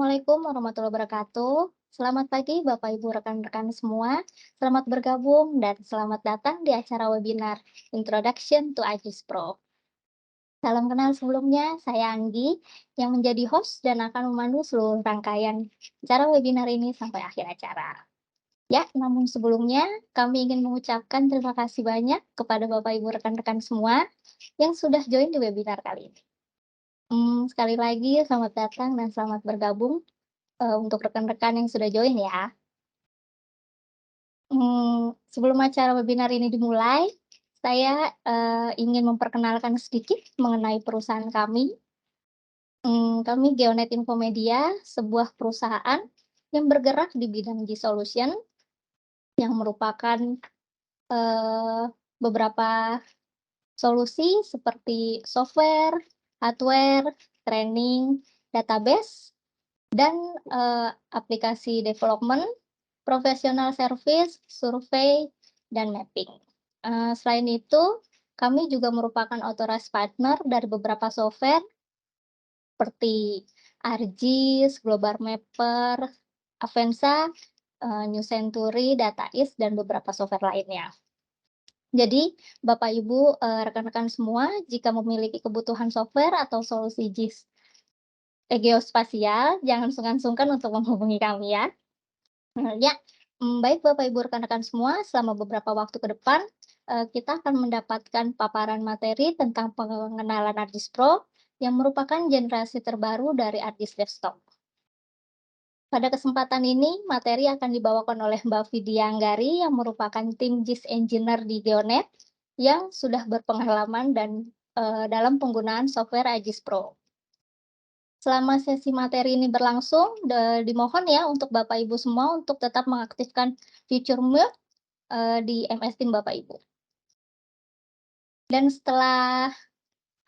Assalamualaikum warahmatullahi wabarakatuh. Selamat pagi Bapak Ibu rekan-rekan semua. Selamat bergabung dan selamat datang di acara webinar Introduction to Agis Pro. Salam kenal sebelumnya, saya Anggi yang menjadi host dan akan memandu seluruh rangkaian acara webinar ini sampai akhir acara. Ya, namun sebelumnya kami ingin mengucapkan terima kasih banyak kepada Bapak Ibu rekan-rekan semua yang sudah join di webinar kali ini. Sekali lagi selamat datang dan selamat bergabung untuk rekan-rekan yang sudah join ya. Sebelum acara webinar ini dimulai, saya, ingin memperkenalkan sedikit mengenai perusahaan kami. Kami Geonet Infomedia, sebuah perusahaan yang bergerak di bidang G-Solution yang merupakan, eee, beberapa solusi seperti software, hardware, training, database, dan, aplikasi development, professional service, survei, dan mapping. Selain itu, kami juga merupakan authorized partner dari beberapa software seperti ArcGIS, Global Mapper, Avanza, New Century, DataIS, dan beberapa software lainnya. Jadi, Bapak Ibu, rekan-rekan semua, jika memiliki kebutuhan software atau solusi GIS geospasial, jangan sungkan-sungkan untuk menghubungi kami ya. Ya, baik Bapak Ibu rekan-rekan semua, selama beberapa waktu ke depan, kita akan mendapatkan paparan materi tentang pengenalan ArcGIS Pro yang merupakan generasi terbaru dari ArcGIS Desktop. Pada kesempatan ini, materi akan dibawakan oleh Mbak Vidya Anggari yang merupakan tim GIS Engineer di Geonet yang sudah berpengalaman dan dalam penggunaan software ArcGIS Pro. Selama sesi materi ini berlangsung, dimohon ya untuk Bapak Ibu semua untuk tetap mengaktifkan fitur mute di MS Team Bapak Ibu. Dan setelah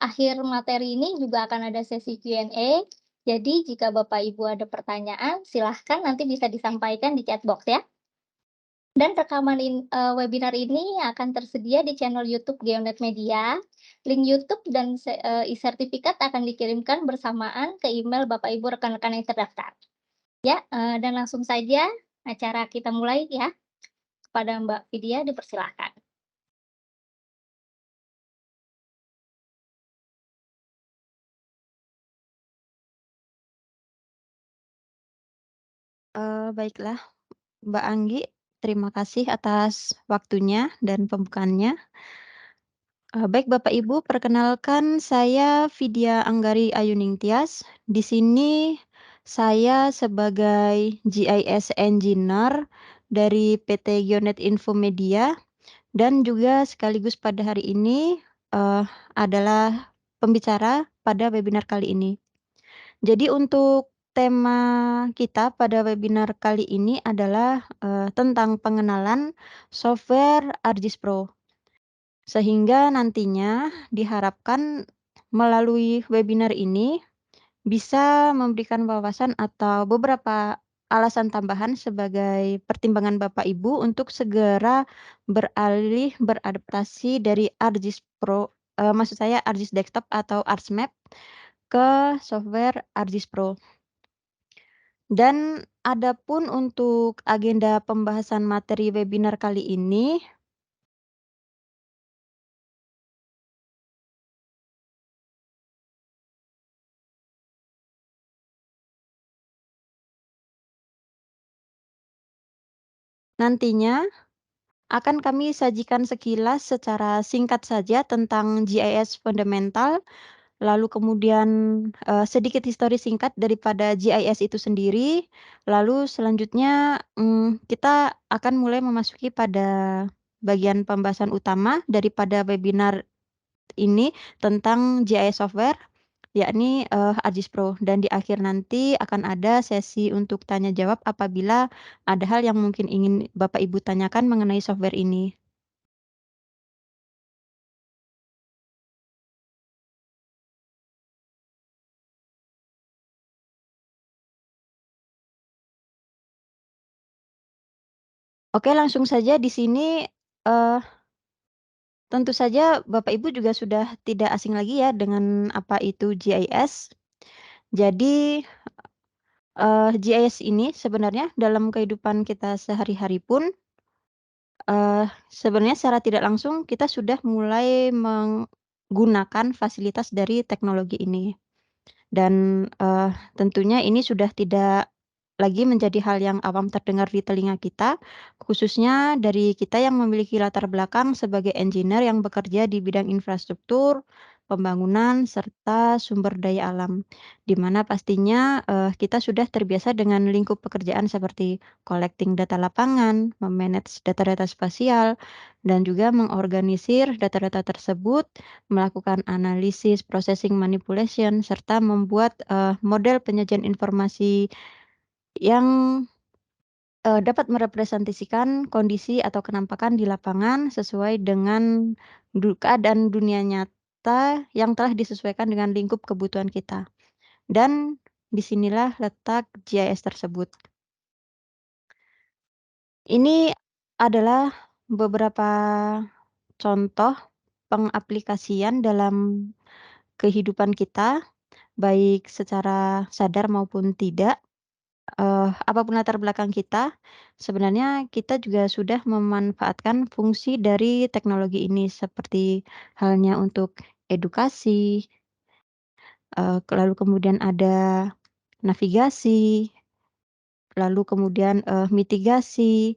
akhir materi ini juga akan ada sesi Q&A. Jadi jika Bapak Ibu ada pertanyaan, silahkan nanti bisa disampaikan di chat box ya. Dan rekaman webinar ini akan tersedia di channel YouTube Geonet Media. Link YouTube dan e-sertifikat akan dikirimkan bersamaan ke email Bapak Ibu rekan-rekan yang terdaftar. Ya, dan langsung saja acara kita mulai ya. Kepada Mbak Vidya dipersilakan. Baiklah, Mbak Anggi, terima kasih atas waktunya dan pembukaannya. Baik Bapak Ibu, perkenalkan saya Vidya Anggari Ayuning Tias. Di sini saya sebagai GIS Engineer dari PT Geonet Infomedia dan juga sekaligus pada hari ini adalah pembicara pada webinar kali ini. Jadi untuk tema kita pada webinar kali ini adalah, tentang pengenalan software ArcGIS Pro. Sehingga nantinya diharapkan melalui webinar ini bisa memberikan wawasan atau beberapa alasan tambahan sebagai pertimbangan Bapak Ibu untuk segera beralih beradaptasi dari ArcGIS Pro, maksud saya ArcGIS Desktop atau ArcMap ke software ArcGIS Pro. Dan adapun untuk agenda pembahasan materi webinar kali ini, nantinya akan kami sajikan sekilas secara singkat saja tentang GIS fundamental, lalu kemudian, sedikit histori singkat daripada GIS itu sendiri, lalu selanjutnya, kita akan mulai memasuki pada bagian pembahasan utama daripada webinar ini tentang GIS software, yakni, ArcGIS Pro, dan di akhir nanti akan ada sesi untuk tanya jawab apabila ada hal yang mungkin ingin Bapak Ibu tanyakan mengenai software ini. Oke, langsung saja di sini, eee, tentu saja Bapak Ibu juga sudah tidak asing lagi ya dengan apa itu GIS. Jadi GIS ini sebenarnya dalam kehidupan kita sehari-hari pun, sebenarnya secara tidak langsung kita sudah mulai menggunakan fasilitas dari teknologi ini. Dan, tentunya ini sudah tidak lagi menjadi hal yang awam terdengar di telinga kita, khususnya dari kita yang memiliki latar belakang sebagai engineer yang bekerja di bidang infrastruktur, pembangunan, serta sumber daya alam. Di mana pastinya, kita sudah terbiasa dengan lingkup pekerjaan seperti collecting data lapangan, data-data spasial, dan juga mengorganisir data-data tersebut, melakukan analisis, processing, manipulation, serta membuat, model penyajian informasi yang, dapat merepresentasikan kondisi atau kenampakan di lapangan sesuai dengan keadaan dunia nyata yang telah disesuaikan dengan lingkup kebutuhan kita. Dan disinilah letak GIS tersebut. Ini adalah beberapa contoh pengaplikasian dalam kehidupan kita, baik secara sadar maupun tidak. Apa latar belakang kita, sebenarnya kita juga sudah memanfaatkan fungsi dari teknologi ini seperti halnya untuk edukasi, lalu kemudian ada navigasi, lalu kemudian, mitigasi,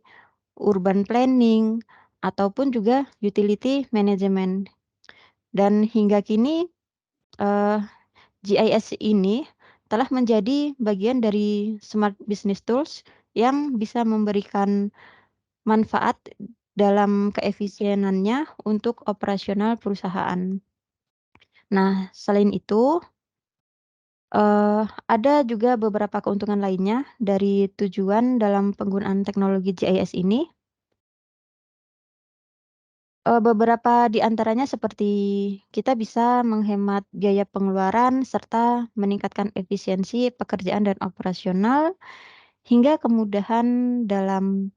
urban planning, ataupun juga utility management. Dan hingga kini, eee, GIS ini telah menjadi bagian dari smart business tools yang bisa memberikan manfaat dalam keefisienannya untuk operasional perusahaan. Nah, selain itu, ada juga beberapa keuntungan lainnya dari tujuan dalam penggunaan teknologi GIS ini. Beberapa di antaranya seperti kita bisa menghemat biaya pengeluaran serta meningkatkan efisiensi pekerjaan dan operasional, hingga kemudahan dalam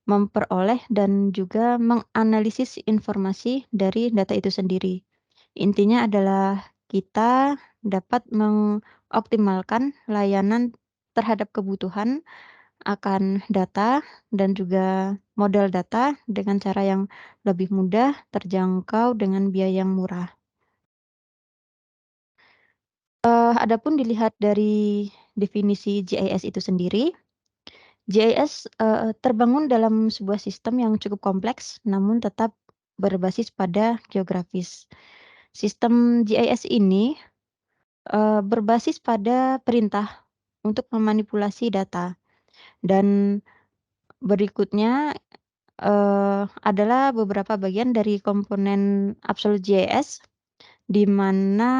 memperoleh dan juga menganalisis informasi dari data itu sendiri. Intinya adalah kita dapat mengoptimalkan layanan terhadap kebutuhan akan data dan juga model data dengan cara yang lebih mudah, terjangkau, dengan biaya yang murah. Adapun dilihat dari definisi GIS itu sendiri, GIS, terbangun dalam sebuah sistem yang cukup kompleks namun tetap berbasis pada geografis. Sistem GIS ini, berbasis pada perintah untuk memanipulasi data, dan berikutnya, adalah beberapa bagian dari komponen Absolute GIS, di mana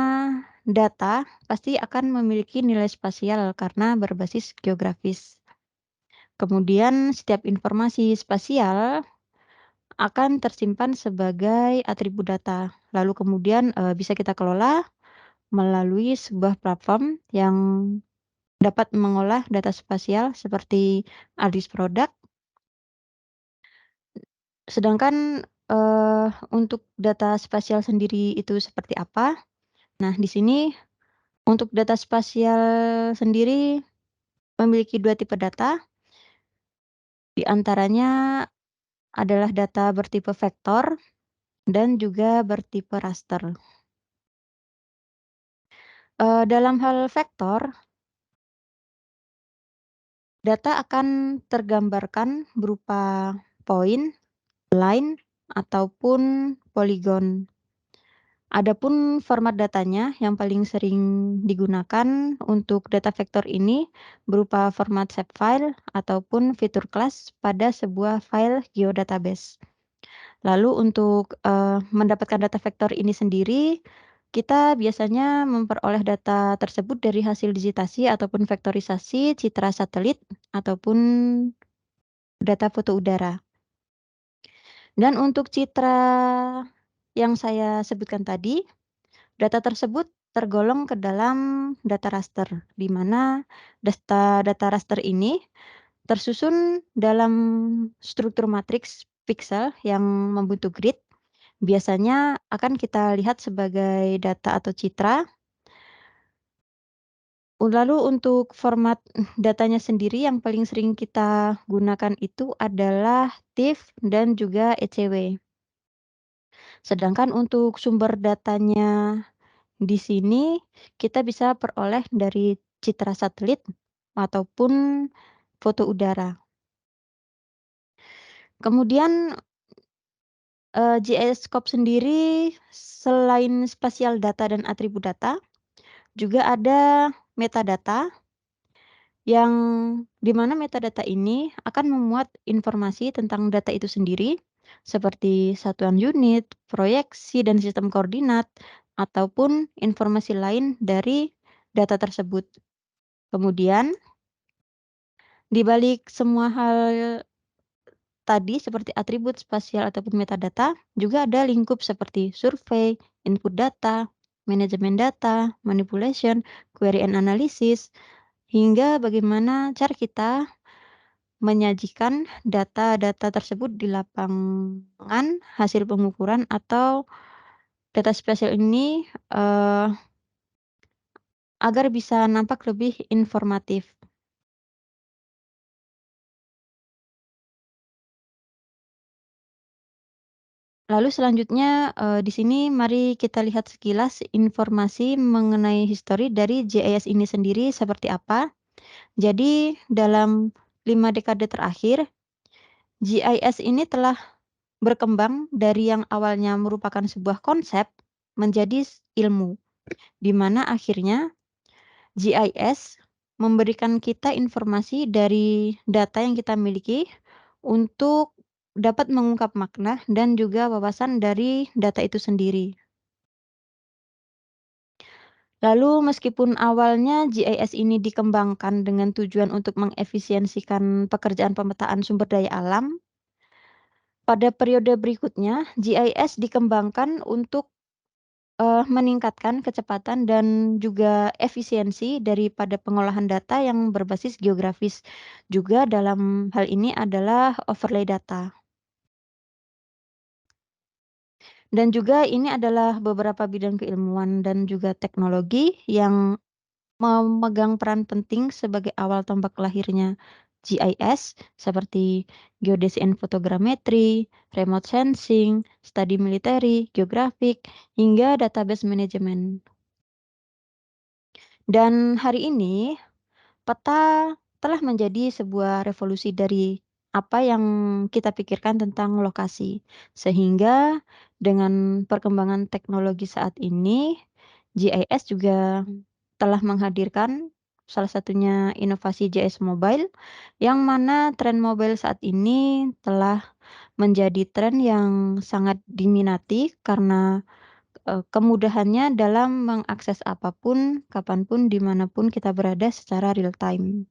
data pasti akan memiliki nilai spasial karena berbasis geografis. Kemudian setiap informasi spasial akan tersimpan sebagai atribut data, lalu kemudian, bisa kita kelola melalui sebuah platform yang dapat mengolah data spasial seperti ArcGIS Product. Sedangkan, untuk data spasial sendiri itu seperti apa? Nah, di sini untuk data spasial sendiri memiliki 2 tipe data, di antaranya adalah data bertipe vektor dan juga bertipe raster. Dalam hal vektor, data akan tergambarkan berupa poin, line, ataupun poligon. Adapun format datanya yang paling sering digunakan untuk data vektor ini berupa format shapefile ataupun fitur kelas pada sebuah file geodatabase. Lalu untuk, mendapatkan data vektor ini sendiri, kita biasanya memperoleh data tersebut dari hasil digitasi ataupun vektorisasi citra satelit ataupun data foto udara. Dan untuk citra yang saya sebutkan tadi, data tersebut tergolong ke dalam data raster, di mana data raster ini tersusun dalam struktur matriks piksel yang membentuk grid. Biasanya akan kita lihat sebagai data atau citra Lalu untuk format datanya sendiri yang paling sering kita gunakan itu adalah TIFF dan juga ECW. Sedangkan untuk sumber datanya di sini kita bisa peroleh dari citra satelit ataupun foto udara. Kemudian, GIS Scope sendiri selain spasial data dan atribut data, juga ada metadata yang di mana metadata ini akan memuat informasi tentang data itu sendiri, seperti satuan unit, proyeksi, dan sistem koordinat, ataupun informasi lain dari data tersebut. Kemudian, di balik semua hal tadi seperti atribut spasial ataupun metadata, juga ada lingkup seperti survei, input data, manajemen data, manipulation, query and analysis, hingga bagaimana cara kita menyajikan data-data tersebut di lapangan hasil pengukuran atau data spesial ini, agar bisa nampak lebih informatif. Lalu selanjutnya, di sini mari kita lihat sekilas informasi mengenai histori dari GIS ini sendiri seperti apa. Jadi dalam 5 dekade terakhir, GIS ini telah berkembang dari yang awalnya merupakan sebuah konsep menjadi ilmu, di mana akhirnya GIS memberikan kita informasi dari data yang kita miliki untuk dapat mengungkap makna dan juga wawasan dari data itu sendiri. Lalu meskipun awalnya GIS ini dikembangkan dengan tujuan untuk mengefisiensikan pekerjaan pemetaan sumber daya alam, pada periode berikutnya GIS dikembangkan untuk meningkatkan kecepatan dan juga efisiensi daripada pengolahan data yang berbasis geografis. Juga dalam hal ini adalah overlay data. Dan juga ini adalah beberapa bidang keilmuan dan juga teknologi yang memegang peran penting sebagai awal tombak lahirnya GIS seperti geodesi and fotogrametri, remote sensing, studi military, geografik, hingga database management. Dan hari ini peta telah menjadi sebuah revolusi dari apa yang kita pikirkan tentang lokasi. Sehingga dengan perkembangan teknologi saat ini, GIS juga telah menghadirkan salah satunya inovasi GIS Mobile, yang mana tren mobile saat ini telah menjadi tren yang sangat diminati karena kemudahannya dalam mengakses apapun, kapanpun, dimanapun kita berada secara real time.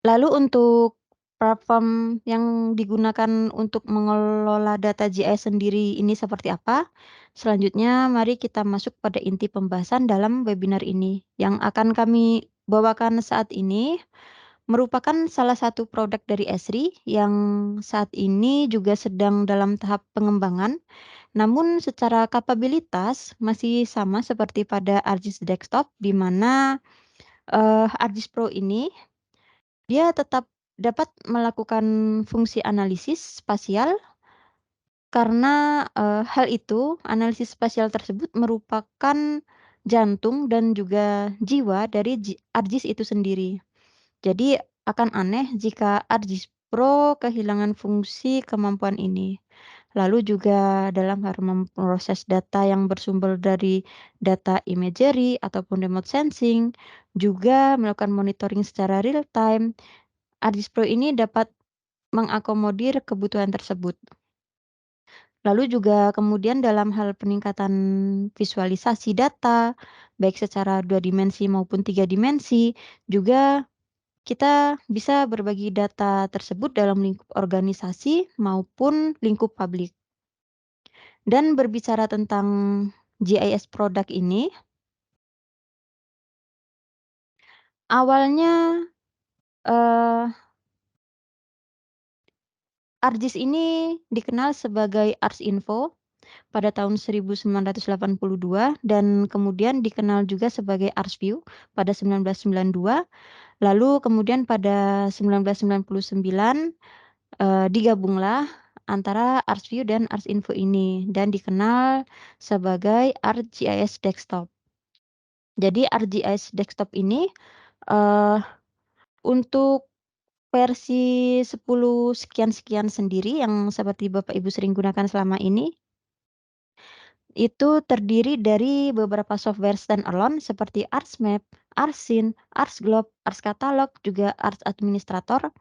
Lalu untuk platform yang digunakan untuk mengelola data GIS sendiri ini seperti apa? Selanjutnya mari kita masuk pada inti pembahasan dalam webinar ini. Yang akan kami bawakan saat ini merupakan salah satu produk dari Esri yang saat ini juga sedang dalam tahap pengembangan. Namun secara kapabilitas masih sama seperti pada ArcGIS Desktop, di mana, ArcGIS Pro ini dia tetap dapat melakukan fungsi analisis spasial karena, hal itu, analisis spasial tersebut merupakan jantung dan juga jiwa dari ArcGIS itu sendiri. Jadi akan aneh jika ArcGIS Pro kehilangan fungsi kemampuan ini. Lalu juga dalam hal memproses data yang bersumber dari data imagery ataupun remote sensing, juga melakukan monitoring secara real time, ArcGIS Pro ini dapat mengakomodir kebutuhan tersebut. Lalu juga kemudian dalam hal peningkatan visualisasi data, baik secara 2 dimensi maupun 3 dimensi, juga kita bisa berbagi data tersebut dalam lingkup organisasi maupun lingkup publik. Dan berbicara tentang GIS produk ini, awalnya, eee, ArcGIS ini dikenal sebagai ArcInfo, pada tahun 1982 dan kemudian dikenal juga sebagai ArchView pada 1992. Lalu kemudian pada 1999, digabunglah antara ArchView dan ArchInfo ini dan dikenal sebagai ArcGIS Desktop. Jadi ArcGIS Desktop ini, eee, untuk versi 10 sekian-sekian sendiri yang seperti Bapak Ibu sering gunakan selama ini, itu terdiri dari beberapa software standalone seperti ArchMap, ArchScene, ArchGlobe, ArchCatalog, juga ArchAdministrator.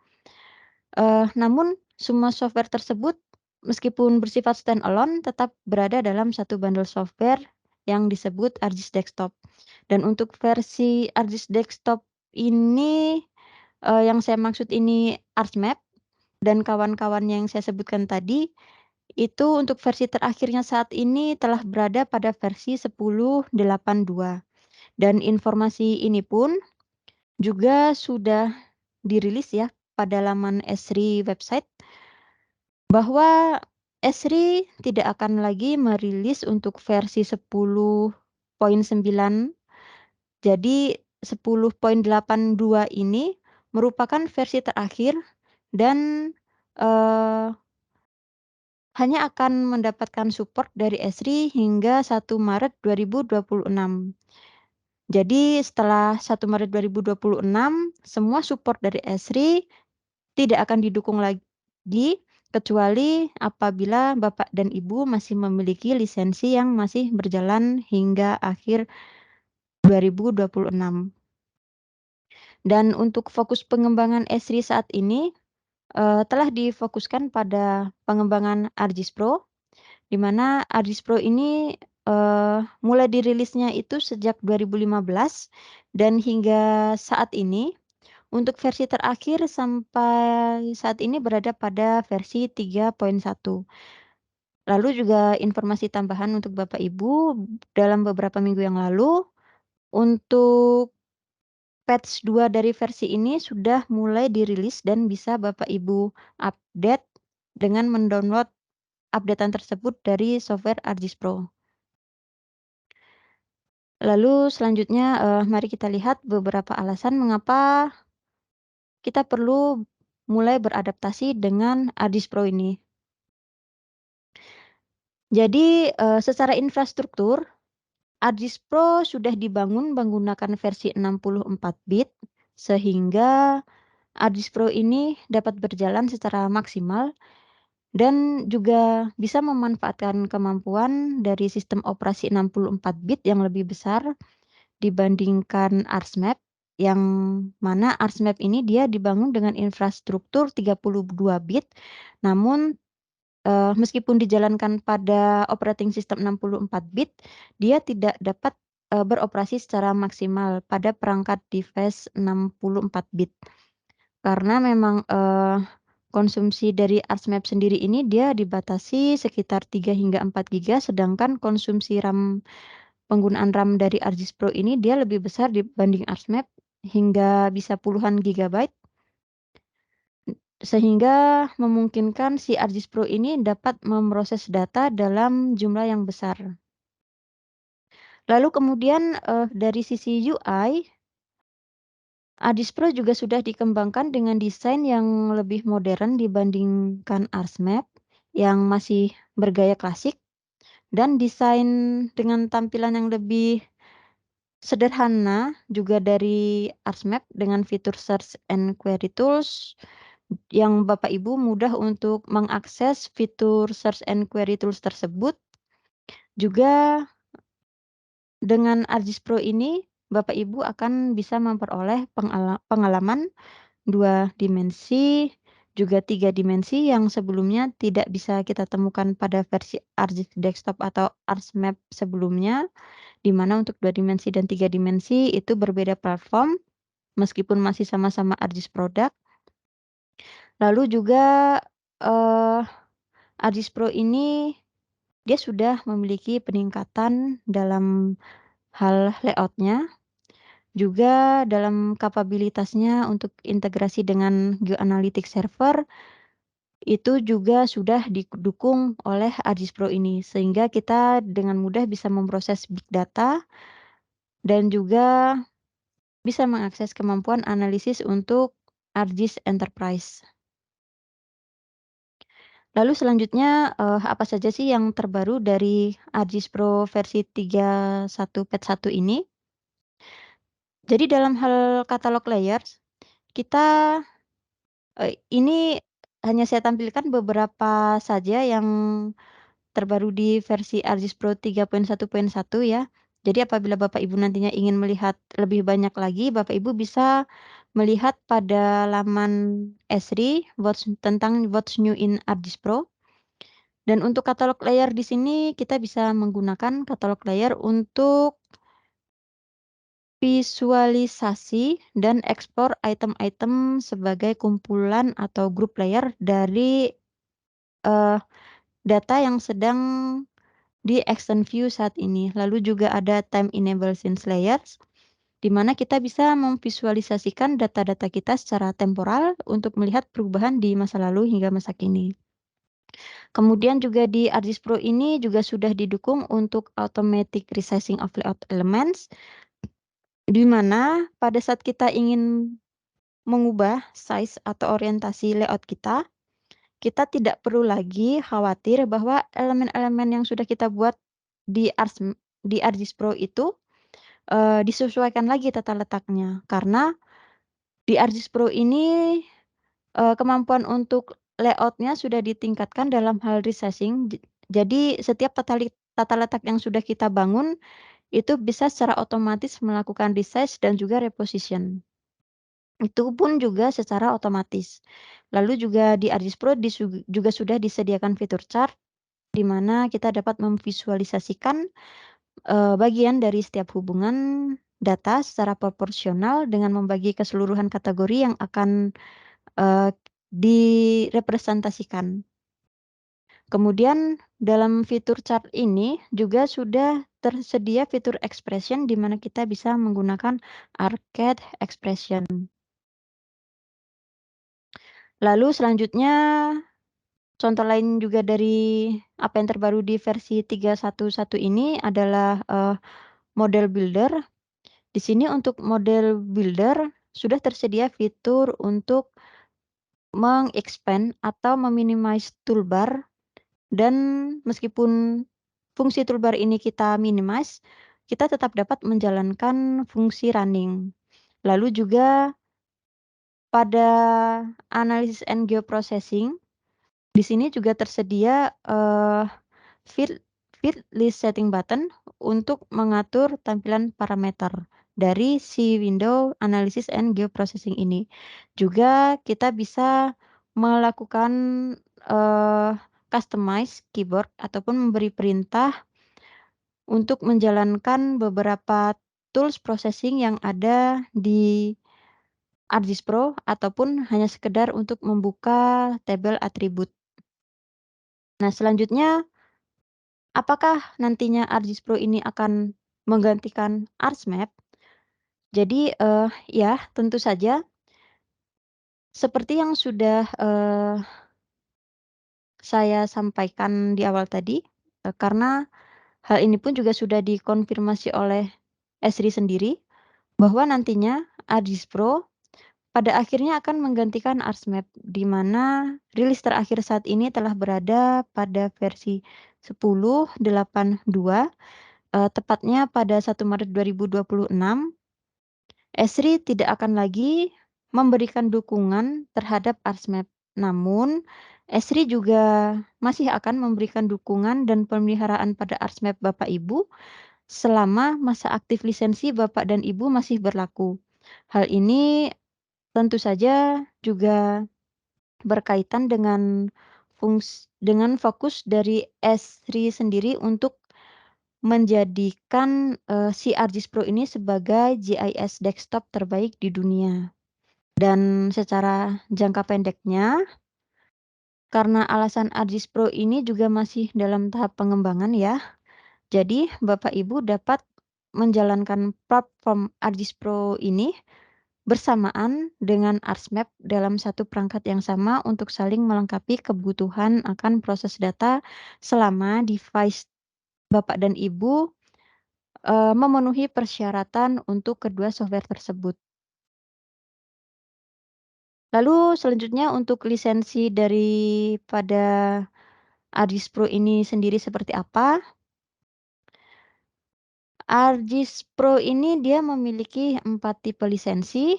Namun semua software tersebut meskipun bersifat standalone tetap berada dalam satu bundle software yang disebut ArcGIS Desktop. Dan untuk versi ArcGIS Desktop ini, yang saya maksud ini ArchMap dan kawan-kawan yang saya sebutkan tadi, itu untuk versi terakhirnya saat ini telah berada pada versi 10.82. Dan informasi ini pun juga sudah dirilis ya pada laman Esri website, bahwa Esri tidak akan lagi merilis untuk versi 10.9. Jadi 10.82 ini merupakan versi terakhir dan, eee, hanya akan mendapatkan support dari Esri hingga 1 Maret 2026. Jadi setelah 1 Maret 2026, semua support dari Esri tidak akan didukung lagi, kecuali apabila Bapak dan Ibu masih memiliki lisensi yang masih berjalan hingga akhir 2026. Dan untuk fokus pengembangan Esri saat ini, telah difokuskan pada pengembangan ArcGIS Pro, di mana ArcGIS Pro ini, mulai dirilisnya itu sejak 2015 dan hingga saat ini untuk versi terakhir sampai saat ini berada pada versi 3.1. Lalu juga informasi tambahan untuk Bapak Ibu, dalam beberapa minggu yang lalu, untuk patch 2 dari versi ini sudah mulai dirilis dan bisa Bapak Ibu update dengan mendownload updatean tersebut dari software ArcGIS Pro. Lalu selanjutnya, mari kita lihat beberapa alasan mengapa kita perlu mulai beradaptasi dengan ArcGIS Pro ini. Jadi, secara infrastruktur, ArcGIS Pro sudah dibangun menggunakan versi 64 bit, sehingga ArcGIS Pro ini dapat berjalan secara maksimal dan juga bisa memanfaatkan kemampuan dari sistem operasi 64 bit yang lebih besar dibandingkan ArchMap, yang mana ArchMap ini dia dibangun dengan infrastruktur 32 bit, namun meskipun dijalankan pada operating system 64 bit, dia tidak dapat, beroperasi secara maksimal pada perangkat device 64 bit. Karena memang, konsumsi dari ArchMap sendiri ini dia dibatasi sekitar 3 hingga 4 giga, sedangkan konsumsi penggunaan RAM dari ArcGIS Pro ini dia lebih besar dibanding ArchMap, hingga bisa puluhan gigabyte. Sehingga memungkinkan si ArcGIS Pro ini dapat memproses data dalam jumlah yang besar. Lalu kemudian, dari sisi UI, ArcGIS Pro juga sudah dikembangkan dengan desain yang lebih modern dibandingkan ArchMap yang masih bergaya klasik, dan desain dengan tampilan yang lebih sederhana juga dari ArchMap dengan fitur Search and Query Tools yang Bapak Ibu mudah untuk mengakses fitur Search and Query Tools tersebut. Juga dengan ArcGIS Pro ini Bapak Ibu akan bisa memperoleh pengalaman 2 dimensi, juga 3 dimensi yang sebelumnya tidak bisa kita temukan pada versi ArcGIS Desktop atau ArchMap sebelumnya, di mana untuk 2 dimensi dan 3 dimensi itu berbeda platform, meskipun masih sama-sama ArcGIS produk. Lalu juga, ArcGIS Pro ini dia sudah memiliki peningkatan dalam hal layout-nya, juga dalam kapabilitasnya untuk integrasi dengan GeoAnalytics server, itu juga sudah didukung oleh ArcGIS Pro ini, sehingga kita dengan mudah bisa memproses big data dan juga bisa mengakses kemampuan analisis untuk ArcGIS Enterprise. Lalu selanjutnya, apa saja sih yang terbaru dari ArcGIS Pro versi 3.1 Pad 1 ini? Jadi dalam hal katalog layers, kita ini hanya saya tampilkan beberapa saja yang terbaru di versi ArcGIS Pro 3.1.1 ya. Jadi apabila Bapak Ibu nantinya ingin melihat lebih banyak lagi, Bapak Ibu bisa melihat pada laman Esri tentang What's New in ArcGIS Pro. Dan untuk katalog layer di sini kita bisa menggunakan katalog layer untuk visualisasi dan ekspor item-item sebagai kumpulan atau grup layer dari data yang sedang di Extend View saat ini. Lalu juga ada Time Enable Since Layers, di mana kita bisa memvisualisasikan data-data kita secara temporal untuk melihat perubahan di masa lalu hingga masa kini. Kemudian juga di ArcGIS Pro ini juga sudah didukung untuk automatic resizing of layout elements, di mana pada saat kita ingin mengubah size atau orientasi layout kita, kita tidak perlu lagi khawatir bahwa elemen-elemen yang sudah kita buat di ArcGIS Pro itu disesuaikan lagi tata letaknya. Karena di ArcGIS Pro ini kemampuan untuk layout-nya sudah ditingkatkan dalam hal resizing. Jadi setiap tata letak yang sudah kita bangun itu bisa secara otomatis melakukan resize dan juga reposition. Itu pun juga secara otomatis. Lalu juga di ArcGIS Pro juga sudah disediakan fitur chart di mana kita dapat memvisualisasikan bagian dari setiap hubungan data secara proporsional dengan membagi keseluruhan kategori yang akan direpresentasikan. Kemudian dalam fitur chart ini juga sudah tersedia fitur expression di mana kita bisa menggunakan arcade expression. Lalu selanjutnya contoh lain juga dari apa yang terbaru di versi 3.1.1 ini adalah model builder. Di sini untuk model builder sudah tersedia fitur untuk mengexpand atau meminimize toolbar, dan meskipun fungsi toolbar ini kita minimize, kita tetap dapat menjalankan fungsi running. Lalu juga pada analysis and geoprocessing, di sini juga tersedia field list setting button untuk mengatur tampilan parameter dari si window analysis and geoprocessing ini. Juga kita bisa melakukan customize keyboard ataupun memberi perintah untuk menjalankan beberapa tools processing yang ada di ArcGIS Pro ataupun hanya sekedar untuk membuka tabel atribut. Nah, selanjutnya apakah nantinya ArcGIS Pro ini akan menggantikan ArcMap? Jadi, ya tentu saja seperti yang sudah saya sampaikan di awal tadi, karena hal ini pun juga sudah dikonfirmasi oleh Esri sendiri, bahwa nantinya ArcGIS Pro pada akhirnya akan menggantikan ArcMap, di mana rilis terakhir saat ini telah berada pada versi 10.8.2, tepatnya pada 1 Maret 2026. Esri tidak akan lagi memberikan dukungan terhadap ArcMap. Namun, Esri juga masih akan memberikan dukungan dan pemeliharaan pada ArcMap Bapak Ibu selama masa aktif lisensi Bapak dan Ibu masih berlaku. Hal ini tentu saja juga berkaitan dengan fokus dari Esri sendiri untuk menjadikan si ArcGIS Pro ini sebagai GIS desktop terbaik di dunia. Dan secara jangka pendeknya, karena alasan ArcGIS Pro ini juga masih dalam tahap pengembangan ya, jadi Bapak Ibu dapat menjalankan platform ArcGIS Pro ini bersamaan dengan ArchMap dalam satu perangkat yang sama untuk saling melengkapi kebutuhan akan proses data selama device Bapak dan Ibu, memenuhi persyaratan untuk kedua software tersebut. Lalu selanjutnya untuk lisensi daripada ArcGIS Pro ini sendiri seperti apa? ArcGIS Pro ini dia memiliki 4 tipe lisensi,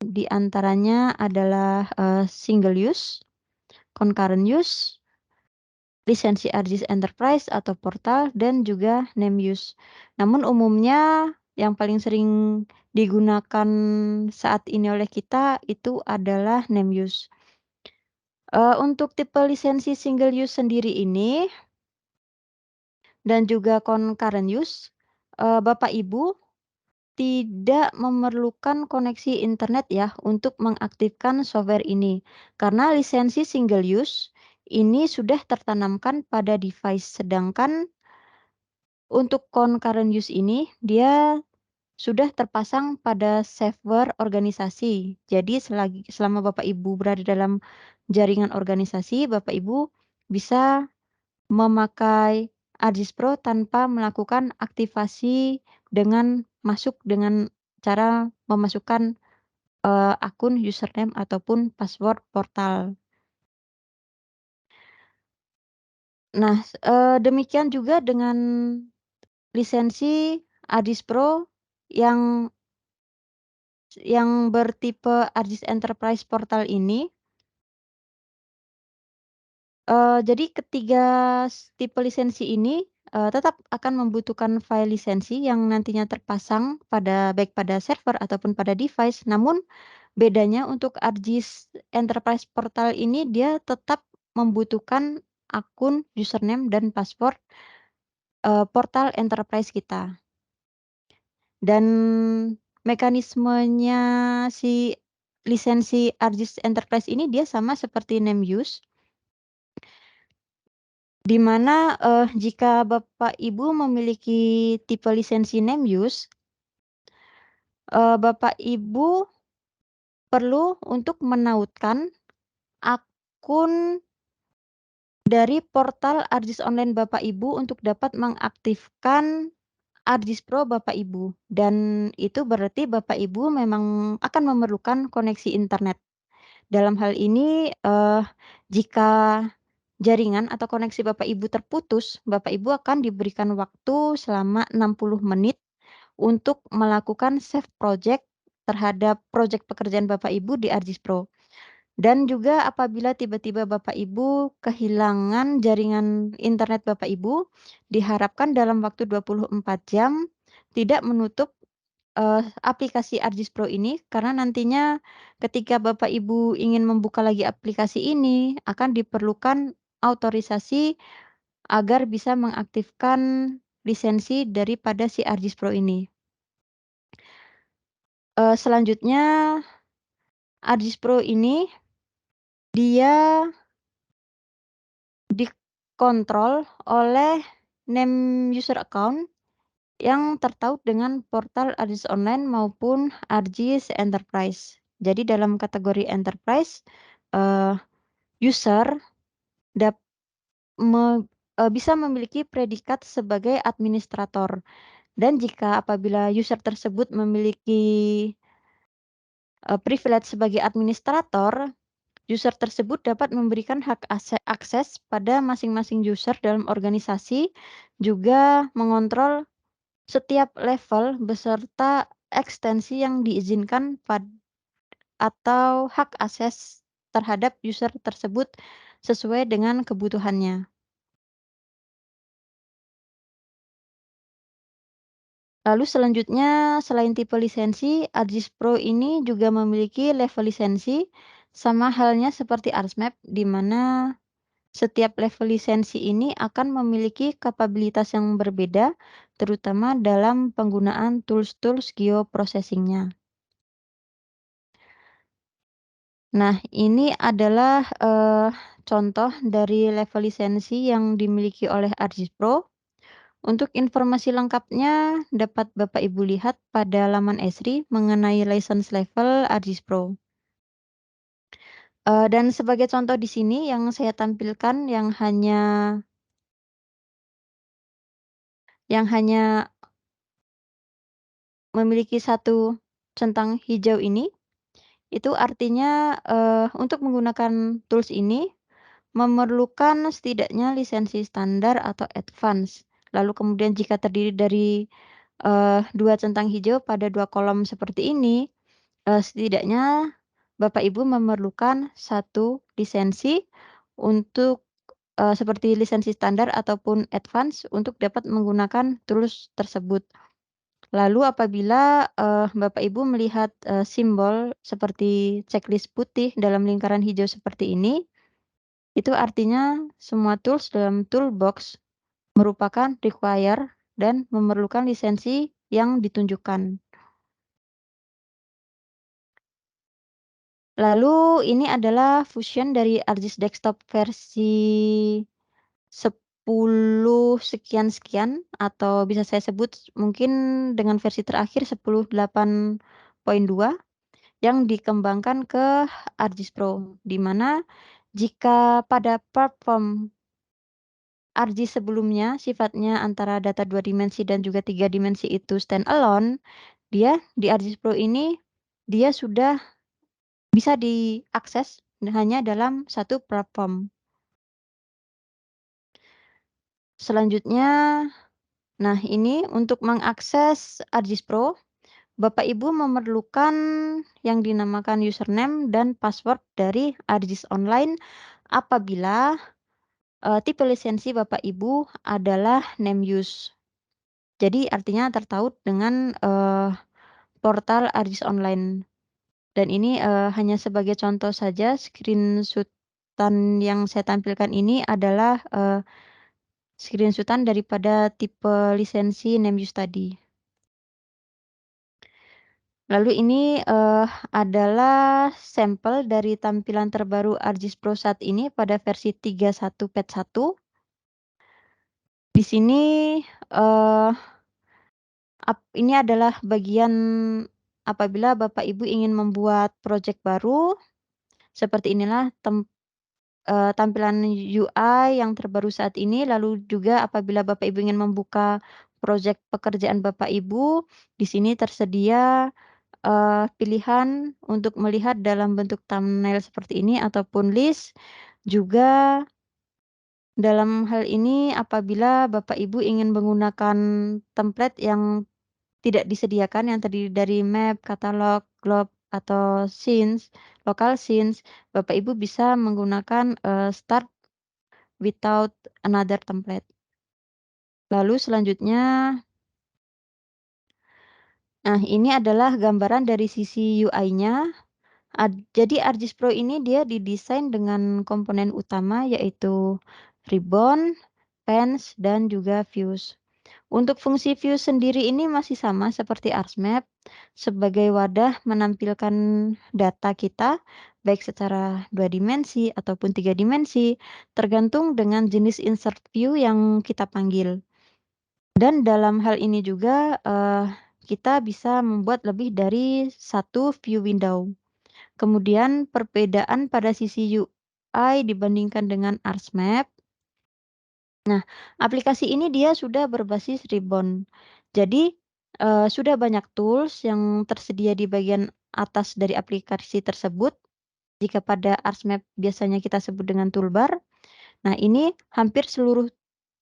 di antaranya adalah, single use, concurrent use, lisensi ArcGIS Enterprise atau portal, dan juga name use. Namun umumnya yang paling sering digunakan saat ini oleh kita itu adalah name use. Untuk tipe lisensi single use sendiri ini dan juga concurrent use, Bapak Ibu tidak memerlukan koneksi internet ya untuk mengaktifkan software ini. Karena lisensi single use ini sudah tertanamkan pada device, sedangkan untuk concurrent use ini dia sudah terpasang pada server organisasi. Jadi selama Bapak Ibu berada dalam jaringan organisasi, Bapak Ibu bisa memakai ArcGIS Pro tanpa melakukan aktivasi dengan cara memasukkan, akun username ataupun password portal. Nah, demikian juga dengan lisensi ArcGIS Pro yang bertipe ArcGIS Enterprise Portal ini. Jadi ketiga tipe lisensi ini, tetap akan membutuhkan file lisensi yang nantinya terpasang baik pada server ataupun pada device. Namun bedanya untuk ArcGIS Enterprise Portal ini dia tetap membutuhkan akun, username, dan password, portal enterprise kita. Dan mekanismenya si lisensi ArcGIS Enterprise ini dia sama seperti name use. Di mana, jika Bapak Ibu memiliki tipe lisensi name use, Bapak Ibu perlu untuk menautkan akun dari portal ArcGIS Online Bapak Ibu untuk dapat mengaktifkan ArcGIS Pro Bapak Ibu, dan itu berarti Bapak Ibu memang akan memerlukan koneksi internet. Dalam hal ini, jika jaringan atau koneksi Bapak Ibu terputus, Bapak Ibu akan diberikan waktu selama 60 menit untuk melakukan save project terhadap project pekerjaan Bapak Ibu di ArcGIS Pro. Dan juga apabila tiba-tiba Bapak Ibu kehilangan jaringan internet Bapak Ibu, diharapkan dalam waktu 24 jam tidak menutup, aplikasi ArcGIS Pro ini, karena nantinya ketika Bapak Ibu ingin membuka lagi aplikasi ini, akan diperlukan autorisasi agar bisa mengaktifkan lisensi daripada si ArcGIS Pro ini. Selanjutnya ArcGIS Pro ini dia dikontrol oleh name user account yang tertaut dengan portal ArcGIS Online maupun ArcGIS Enterprise. Jadi dalam kategori Enterprise, user dap me bisa memiliki predikat sebagai administrator, dan jika apabila user tersebut memiliki, privilege sebagai administrator, user tersebut dapat memberikan hak akses pada masing-masing user dalam organisasi, juga mengontrol setiap level beserta ekstensi yang diizinkan atau hak akses terhadap user tersebut sesuai dengan kebutuhannya. Lalu selanjutnya, selain tipe lisensi, ArcGIS Pro ini juga memiliki level lisensi, sama halnya seperti ArcMap, di mana setiap level lisensi ini akan memiliki kapabilitas yang berbeda, terutama dalam penggunaan tools-tools geoprocessing-nya. Nah, ini adalah, contoh dari level lisensi yang dimiliki oleh ArcGIS Pro. Untuk informasi lengkapnya dapat Bapak Ibu lihat pada laman Esri mengenai license level ARJIS Pro. Dan sebagai contoh di sini yang saya tampilkan yang hanya memiliki satu centang hijau ini, itu artinya, untuk menggunakan tools ini memerlukan setidaknya lisensi standar atau advance. Lalu kemudian jika terdiri dari, 2 centang hijau pada 2 kolom seperti ini, setidaknya Bapak Ibu memerlukan satu lisensi untuk, seperti lisensi standar ataupun advance untuk dapat menggunakan tools tersebut. Lalu apabila, Bapak Ibu melihat, simbol seperti checklist putih dalam lingkaran hijau seperti ini, itu artinya semua tools dalam toolbox merupakan require dan memerlukan lisensi yang ditunjukkan. Lalu ini adalah Fusion dari ArcGIS Desktop versi 10 sekian sekian atau bisa saya sebut mungkin dengan versi terakhir 10.8.2 yang dikembangkan ke ArcGIS Pro, di mana jika pada platform ArcGIS sebelumnya sifatnya antara data 2 dimensi dan juga 3 dimensi itu standalone, dia di ArcGIS Pro ini dia sudah bisa diakses hanya dalam satu platform. Selanjutnya, nah ini untuk mengakses ArcGIS Pro, Bapak Ibu memerlukan yang dinamakan username dan password dari ArcGIS Online apabila, tipe lisensi Bapak Ibu adalah name use. Jadi artinya tertaut dengan, portal ArcGIS Online. Dan ini, hanya sebagai contoh saja screenshot-an yang saya tampilkan ini adalah, screenshot-an daripada tipe lisensi name use tadi. Lalu ini, adalah sampel dari tampilan terbaru ArcGIS Pro saat ini pada versi 31 Pad 1. Di sini, eee, ini adalah bagian apabila Bapak Ibu ingin membuat project baru, seperti inilah tampilan UI yang terbaru saat ini. Lalu juga apabila Bapak Ibu ingin membuka project pekerjaan Bapak Ibu, di sini tersedia, pilihan untuk melihat dalam bentuk thumbnail seperti ini ataupun list. Juga dalam hal ini apabila Bapak Ibu ingin menggunakan template yang tidak disediakan yang terdiri dari map, katalog, globe, atau scenes, local scenes, Bapak Ibu bisa menggunakan, start without another template. Lalu selanjutnya, nah ini adalah gambaran dari sisi UI-nya. Jadi ArcGIS Pro ini dia didesain dengan komponen utama yaitu ribbon, fence, dan juga views. Untuk fungsi views sendiri ini masih sama seperti ArcMap sebagai wadah menampilkan data kita baik secara 2 dimensi ataupun 3 dimensi tergantung dengan jenis insert view yang kita panggil. Dan dalam hal ini juga, kita bisa membuat lebih dari satu view window. Kemudian perbedaan pada sisi UI dibandingkan dengan ArcMap. Nah, aplikasi ini dia sudah berbasis ribbon. Jadi, sudah banyak tools yang tersedia di bagian atas dari aplikasi tersebut. Jika pada ArcMap biasanya kita sebut dengan toolbar. Nah, ini hampir seluruh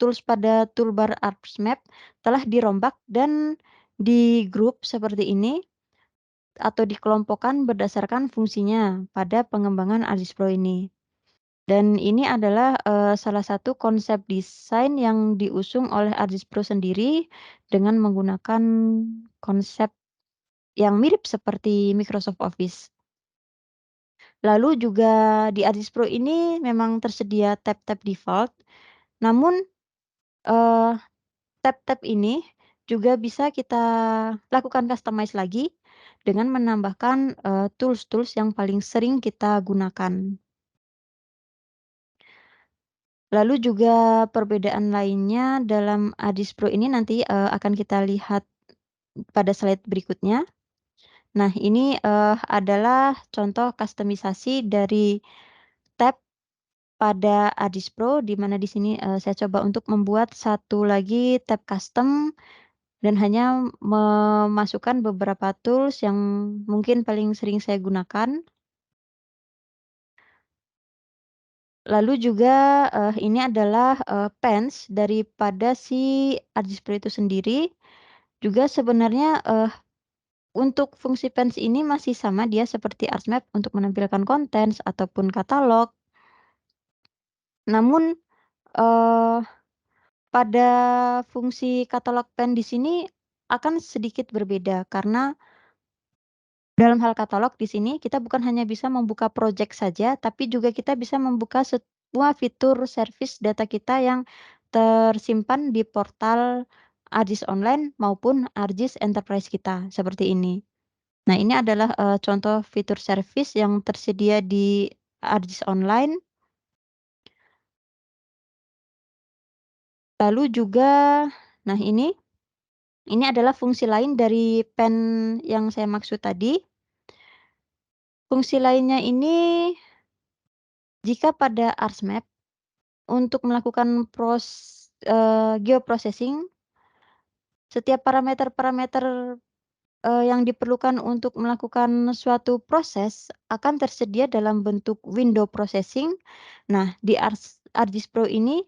tools pada toolbar ArcMap telah dirombak dan di-grup seperti ini atau dikelompokkan berdasarkan fungsinya pada pengembangan ArcGIS Pro ini. Dan ini adalah, salah satu konsep desain yang diusung oleh ArcGIS Pro sendiri dengan menggunakan konsep yang mirip seperti Microsoft Office. Lalu juga di ArcGIS Pro ini memang tersedia tab-tab default, namun, eee, tab-tab ini juga bisa kita lakukan customize lagi dengan menambahkan, tools-tools yang paling sering kita gunakan. Lalu juga perbedaan lainnya dalam ADIS Pro ini nanti, akan kita lihat pada slide berikutnya. Nah, ini, adalah contoh kustomisasi dari tab pada ADIS Pro, di mana di sini, saya coba untuk membuat satu lagi tab custom dan hanya memasukkan beberapa tools yang mungkin paling sering saya gunakan. Lalu juga, ini adalah, pens daripada si ADIS Pro itu sendiri. Juga sebenarnya, untuk fungsi pens ini masih sama dia seperti Artsmap untuk menampilkan konten ataupun katalog. Namun, eee, pada fungsi katalog pen di sini akan sedikit berbeda karena dalam hal katalog di sini kita bukan hanya bisa membuka project saja, tapi juga kita bisa membuka semua fitur service data kita yang tersimpan di portal ARJIS Online maupun ARJIS Enterprise kita, seperti ini. Nah, ini adalah, contoh fitur service yang tersedia di ARJIS Online. Lalu juga nah ini adalah fungsi lain dari pen yang saya maksud tadi. Fungsi lainnya ini jika pada Artsmap untuk melakukan geoprocessing, setiap parameter-parameter, yang diperlukan untuk melakukan suatu proses akan tersedia dalam bentuk window processing. Nah, di ARJIS Pro ini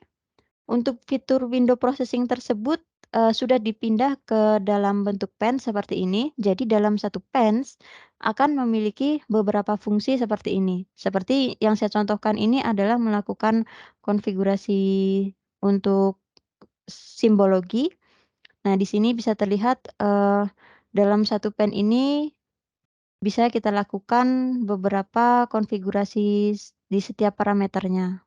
untuk fitur window processing tersebut, sudah dipindah ke dalam bentuk pen seperti ini. Jadi dalam satu pens akan memiliki beberapa fungsi seperti ini. Seperti yang saya contohkan ini adalah melakukan konfigurasi untuk simbologi. Nah, di sini bisa terlihat, dalam satu pen ini bisa kita lakukan beberapa konfigurasi di setiap parameternya.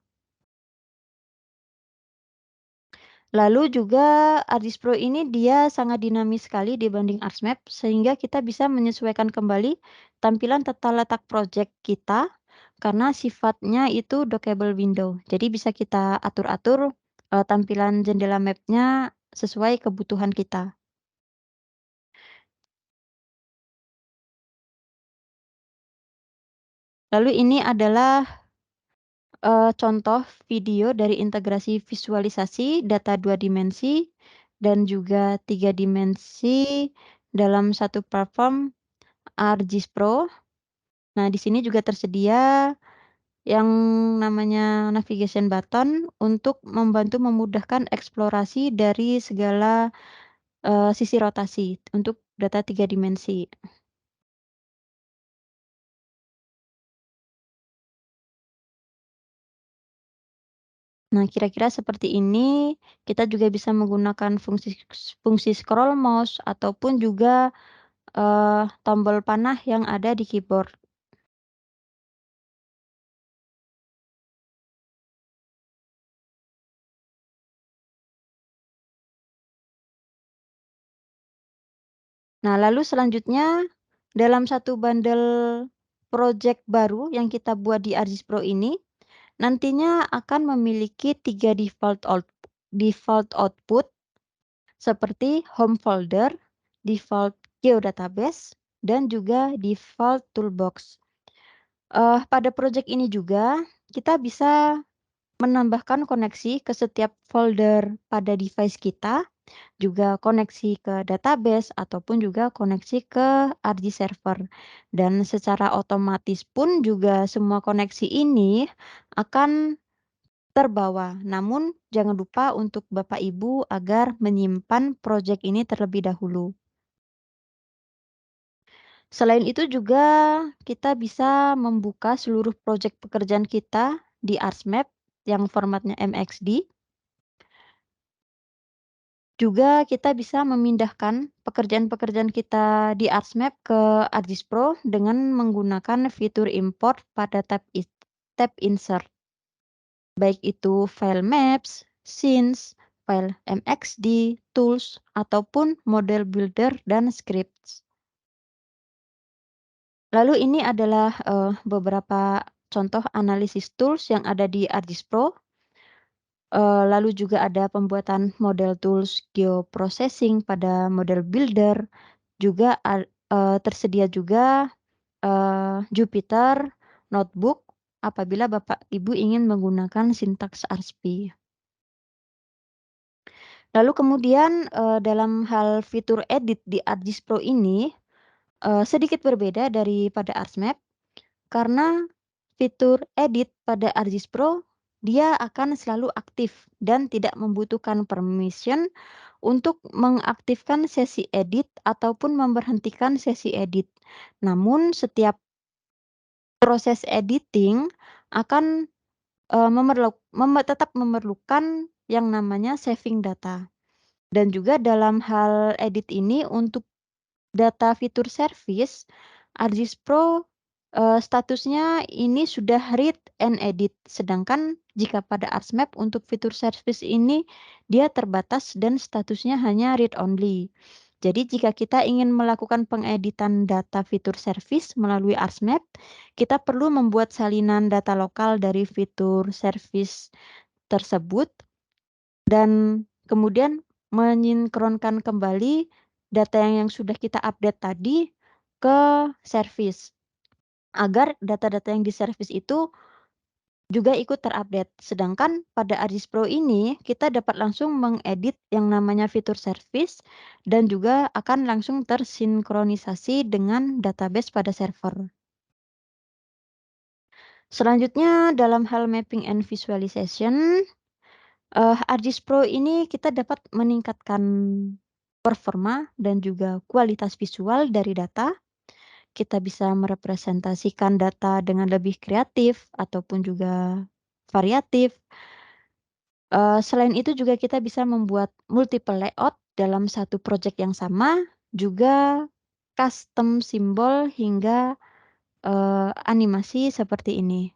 Lalu juga ARDIS Pro ini dia sangat dinamis sekali dibanding Artsmap, sehingga kita bisa menyesuaikan kembali tampilan tata letak project kita karena sifatnya itu dockable window. Jadi bisa kita atur-atur, tampilan jendela map-nya sesuai kebutuhan kita. Lalu ini adalah, contoh video dari integrasi visualisasi data 2 dimensi dan juga 3 dimensi dalam satu platform ARJIS Pro. Nah, di sini juga tersedia yang namanya navigation button untuk membantu memudahkan eksplorasi dari segala, sisi rotasi untuk data 3 dimensi. Nah, kira-kira seperti ini, kita juga bisa menggunakan fungsi scroll mouse ataupun juga, tombol panah yang ada di keyboard. Nah, lalu selanjutnya dalam satu bundle project baru yang kita buat di ARJIS Pro ini, nantinya akan memiliki 3 default output seperti home folder, default geodatabase, dan juga default toolbox. Pada project ini juga kita bisa menambahkan koneksi ke setiap folder pada device kita, juga koneksi ke database ataupun juga koneksi ke ARJI server. Dan secara otomatis pun juga semua koneksi ini akan terbawa. Namun jangan lupa untuk Bapak Ibu agar menyimpan project ini terlebih dahulu. Selain itu juga kita bisa membuka seluruh project pekerjaan kita di Artsmap yang formatnya MXD. Juga kita bisa memindahkan pekerjaan-pekerjaan kita di Artsmap ke ARJIS Pro dengan menggunakan fitur import pada tab insert. Baik itu file maps, scenes, file MXD, tools, ataupun model builder dan scripts. Lalu ini adalah, beberapa contoh analisis tools yang ada di ARJIS Pro. Lalu juga ada pembuatan model tools geoprocessing pada model builder, juga tersedia juga, Jupyter Notebook apabila Bapak Ibu ingin menggunakan sintaks ARSPI. Lalu kemudian, dalam hal fitur edit di ArcGIS Pro ini, sedikit berbeda daripada ArcMap, karena fitur edit pada ArcGIS Pro, dia akan selalu aktif dan tidak membutuhkan permission untuk mengaktifkan sesi edit ataupun memberhentikan sesi edit. Namun setiap proses editing akan, tetap memerlukan yang namanya saving data. Dan juga dalam hal edit ini untuk data fitur service, ArcGIS Pro, statusnya ini sudah read and edit, sedangkan jika pada ArcMap untuk fitur service ini dia terbatas dan statusnya hanya read only. Jadi jika kita ingin melakukan pengeditan data fitur service melalui ArcMap, kita perlu membuat salinan data lokal dari fitur service tersebut dan kemudian menyinkronkan kembali data yang sudah kita update tadi ke service, agar data-data yang di service itu juga ikut terupdate. Sedangkan pada ArcGIS Pro ini kita dapat langsung mengedit yang namanya fitur service dan juga akan langsung tersinkronisasi dengan database pada server. Selanjutnya dalam hal mapping and visualization, ArcGIS Pro ini kita dapat meningkatkan performa dan juga kualitas visual dari data. Kita bisa merepresentasikan data dengan lebih kreatif ataupun juga variatif. Selain itu juga kita bisa membuat multiple layout dalam satu project yang sama, juga custom simbol hingga, animasi seperti ini.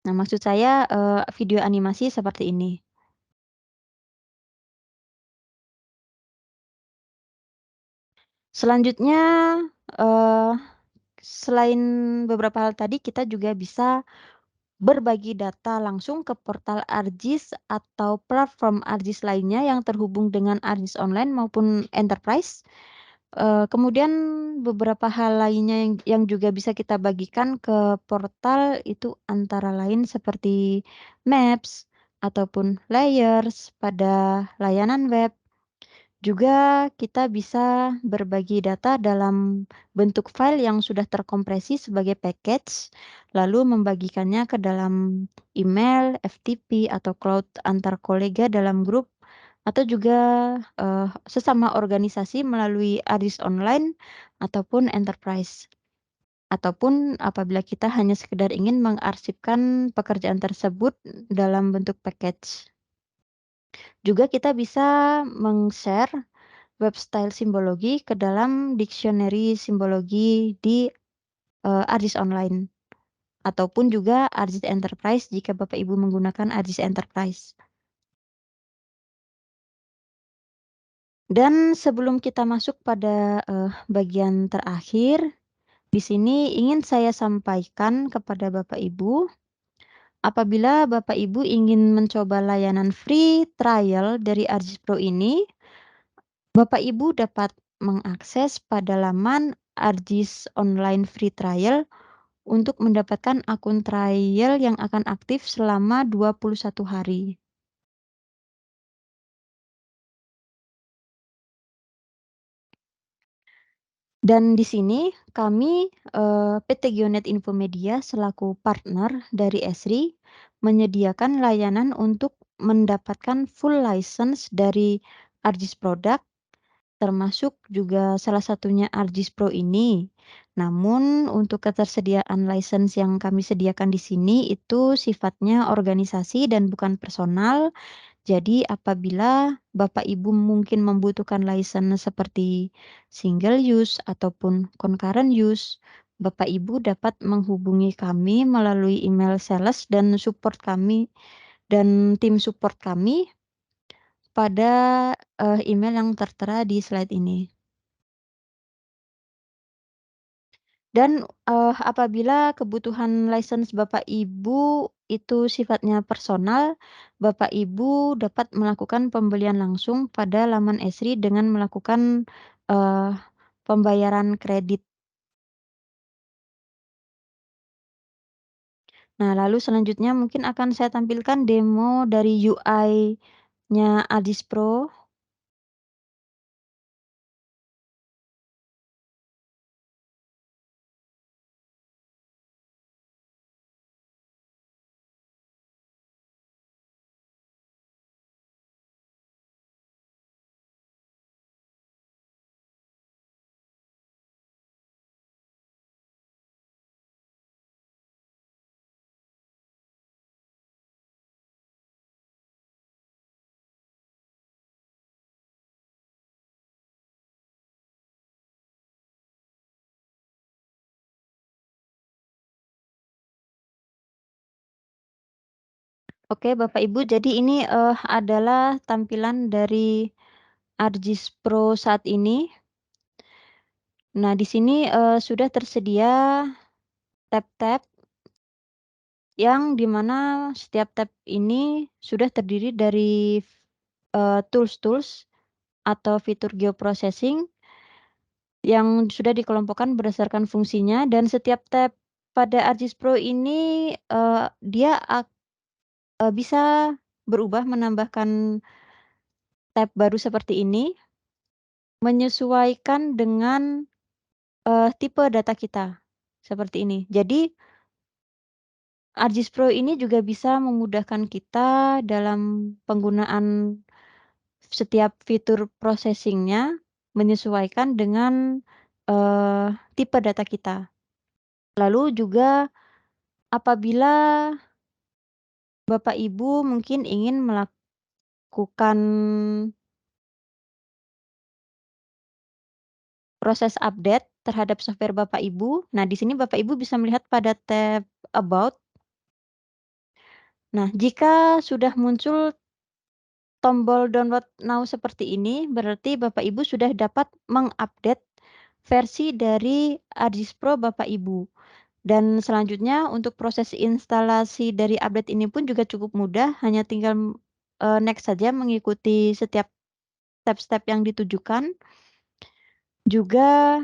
Nah, maksud saya, video animasi seperti ini. Selanjutnya, eee, selain beberapa hal tadi, kita juga bisa berbagi data langsung ke portal ArcGIS atau platform ArcGIS lainnya yang terhubung dengan ArcGIS Online maupun Enterprise. Kemudian beberapa hal lainnya yang juga bisa kita bagikan ke portal itu antara lain seperti maps ataupun layers pada layanan web. Juga kita bisa berbagi data dalam bentuk file yang sudah terkompresi sebagai package, lalu membagikannya ke dalam email, FTP, atau cloud antar kolega dalam grup, atau juga sesama organisasi melalui ARIS Online ataupun Enterprise. Ataupun apabila kita hanya sekedar ingin mengarsipkan pekerjaan tersebut dalam bentuk package. Juga kita bisa share web style simbologi ke dalam dictionary simbologi di, ArcGIS Online ataupun juga ArcGIS Enterprise jika Bapak Ibu menggunakan ArcGIS Enterprise. Dan sebelum kita masuk pada, bagian terakhir, di sini ingin saya sampaikan kepada Bapak Ibu, apabila Bapak Ibu ingin mencoba layanan free trial dari ArcGIS Pro ini, Bapak Ibu dapat mengakses pada laman ArcGIS Online Free Trial untuk mendapatkan akun trial yang akan aktif selama 21 hari. Dan di sini kami, PT Geonet Infomedia selaku partner dari Esri menyediakan layanan untuk mendapatkan full license dari ArcGIS Product, termasuk juga salah satunya ArcGIS Pro ini. Namun untuk ketersediaan license yang kami sediakan di sini itu sifatnya organisasi dan bukan personal. Jadi apabila Bapak Ibu mungkin membutuhkan license seperti single use ataupun concurrent use, Bapak Ibu dapat menghubungi kami melalui email sales dan support kami dan tim support kami pada, email yang tertera di slide ini. Dan, apabila kebutuhan lisensi Bapak Ibu itu sifatnya personal, Bapak Ibu dapat melakukan pembelian langsung pada laman Esri dengan melakukan, eee, pembayaran kredit. Nah, lalu selanjutnya mungkin akan saya tampilkan demo dari UI-nya Adis Pro. Oke, Bapak Ibu, jadi ini, adalah tampilan dari ArcGIS Pro saat ini. Nah, di sini, sudah tersedia tab-tab yang di mana setiap tab ini sudah terdiri dari, tools-tools atau fitur geoprocessing yang sudah dikelompokkan berdasarkan fungsinya, dan setiap tab pada ArcGIS Pro ini, dia bisa berubah menambahkan tab baru seperti ini, menyesuaikan dengan, tipe data kita, seperti ini. Jadi, ArcGIS Pro ini juga bisa memudahkan kita dalam penggunaan setiap fitur processing-nya, menyesuaikan dengan, tipe data kita. Lalu juga apabila Bapak Ibu mungkin ingin melakukan proses update terhadap software Bapak Ibu. Nah, di sini Bapak Ibu bisa melihat pada tab About. Nah, jika sudah muncul tombol download now seperti ini, berarti Bapak Ibu sudah dapat mengupdate versi dari ArcGIS Pro Bapak Ibu. Dan selanjutnya untuk proses instalasi dari update ini pun juga cukup mudah, hanya tinggal, next saja mengikuti setiap step-step yang ditujukan. Juga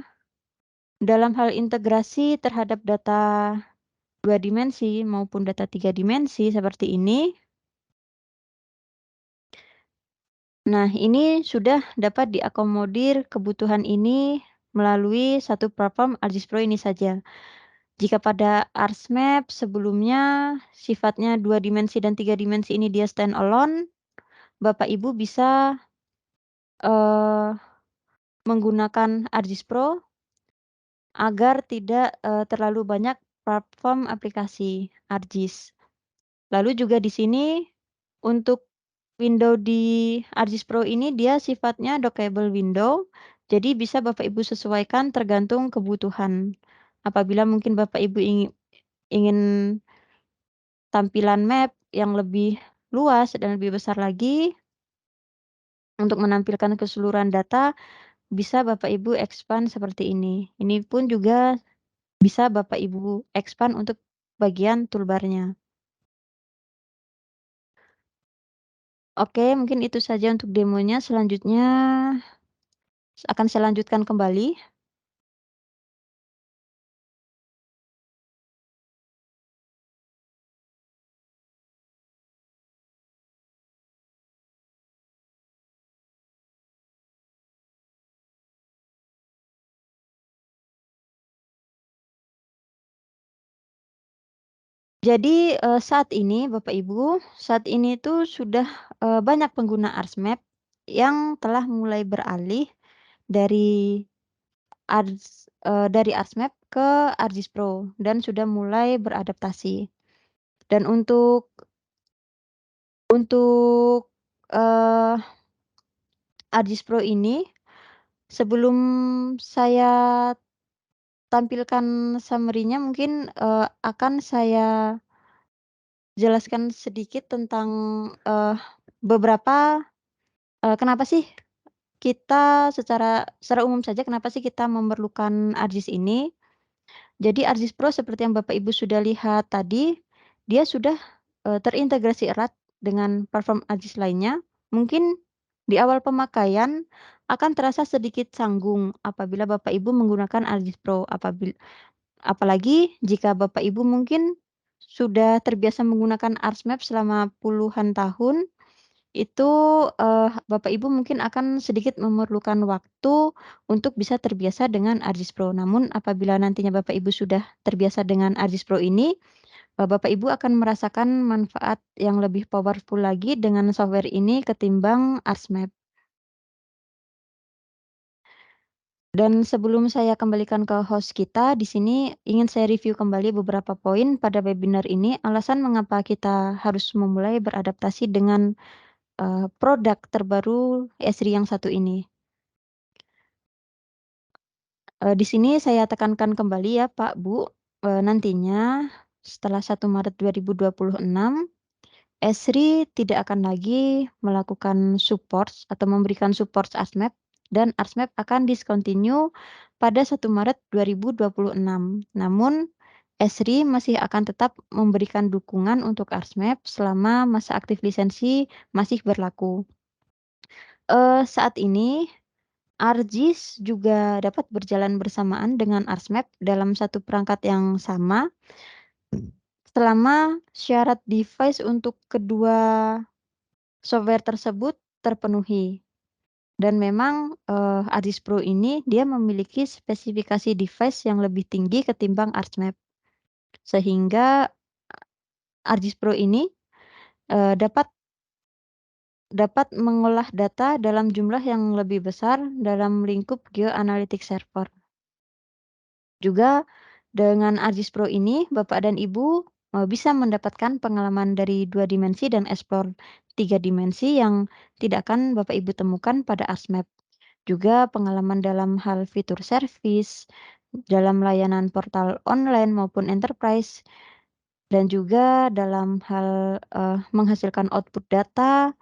dalam hal integrasi terhadap data 2 dimensi maupun data 3 dimensi seperti ini. Nah, ini sudah dapat diakomodir kebutuhan ini melalui satu platform ArcGIS Pro ini saja. Jika pada ArcMap sebelumnya sifatnya 2 dimensi dan 3 dimensi ini dia stand alone, Bapak Ibu bisa, eee, menggunakan ArcGIS Pro agar tidak, terlalu banyak platform aplikasi ArcGIS. Lalu juga di sini untuk window di ArcGIS Pro ini dia sifatnya dockable window, jadi bisa Bapak Ibu sesuaikan tergantung kebutuhan. Apabila mungkin Bapak Ibu ingin tampilan map yang lebih luas dan lebih besar lagi untuk menampilkan keseluruhan data, bisa Bapak Ibu expand seperti ini. Ini pun juga bisa Bapak Ibu expand untuk bagian toolbar-nya. Oke, mungkin itu saja untuk demonya. Selanjutnya akan saya lanjutkan kembali. Jadi, saat ini Bapak Ibu, saat ini itu sudah, banyak pengguna ArcMap yang telah mulai beralih dari dari ArcMap ke ArcGIS Pro dan sudah mulai beradaptasi. Dan untuk, eee, ArcGIS Pro ini, sebelum saya tampilkan summary-nya mungkin, akan saya jelaskan sedikit tentang, eee, beberapa, kenapa sih kita secara umum saja kenapa sih kita memerlukan ArcGIS ini. Jadi ARGIS Pro seperti yang Bapak Ibu sudah lihat tadi, dia sudah, terintegrasi erat dengan platform ARGIS lainnya. Mungkin di awal pemakaian akan terasa sedikit canggung apabila Bapak Ibu menggunakan ARGIS Pro, apalagi jika Bapak Ibu mungkin sudah terbiasa menggunakan ARSmap selama puluhan tahun, itu, Bapak Ibu mungkin akan sedikit memerlukan waktu untuk bisa terbiasa dengan ARGIS Pro. Namun apabila nantinya Bapak Ibu sudah terbiasa dengan ARGIS Pro ini, Bapak Ibu akan merasakan manfaat yang lebih powerful lagi dengan software ini ketimbang ARSmap. Dan sebelum saya kembalikan ke host kita, di sini ingin saya review kembali beberapa poin pada webinar ini, alasan mengapa kita harus memulai beradaptasi dengan, produk terbaru Esri yang satu ini. Di sini saya tekankan kembali ya Pak, Bu, nantinya setelah 1 Maret 2026, Esri tidak akan lagi melakukan support atau memberikan support ARSmap dan ARSmap akan discontinue pada 1 Maret 2026. Namun Esri masih akan tetap memberikan dukungan untuk ARSmap selama masa aktif lisensi masih berlaku. Saat ini ARGIS juga dapat berjalan bersamaan dengan ARSmap dalam satu perangkat yang sama, selama syarat device untuk kedua software tersebut terpenuhi. Dan memang, ARGIS Pro ini dia memiliki spesifikasi device yang lebih tinggi ketimbang ARSmap. Sehingga ARGIS Pro ini, dapat mengolah data dalam jumlah yang lebih besar dalam lingkup GeoAnalytics server. Juga dengan ARGIS Pro ini Bapak dan Ibu, bisa mendapatkan pengalaman dari 2 dimensi dan explore 3 dimensi yang tidak akan Bapak Ibu temukan pada ARSmap. Juga pengalaman dalam hal fitur service, dalam layanan portal online maupun enterprise, dan juga dalam hal, menghasilkan output data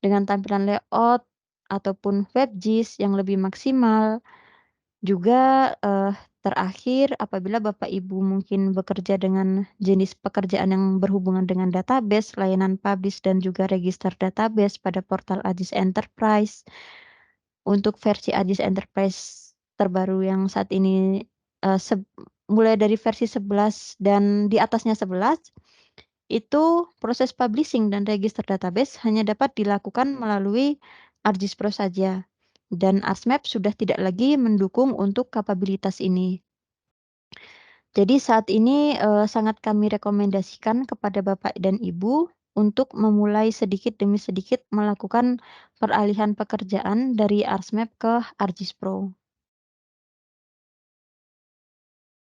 dengan tampilan layout ataupun WebGIS yang lebih maksimal. Juga, terakhir apabila Bapak Ibu mungkin bekerja dengan jenis pekerjaan yang berhubungan dengan database, layanan publish dan juga register database pada portal ARGIS Enterprise. Untuk versi ARGIS Enterprise terbaru yang saat ini, mulai dari versi 11 dan di atasnya 11, itu proses publishing dan register database hanya dapat dilakukan melalui ARGIS Pro saja. Dan ARSmap sudah tidak lagi mendukung untuk kapabilitas ini. Jadi saat ini, sangat kami rekomendasikan kepada Bapak dan Ibu untuk memulai sedikit demi sedikit melakukan peralihan pekerjaan dari ARSmap ke ARGIS Pro.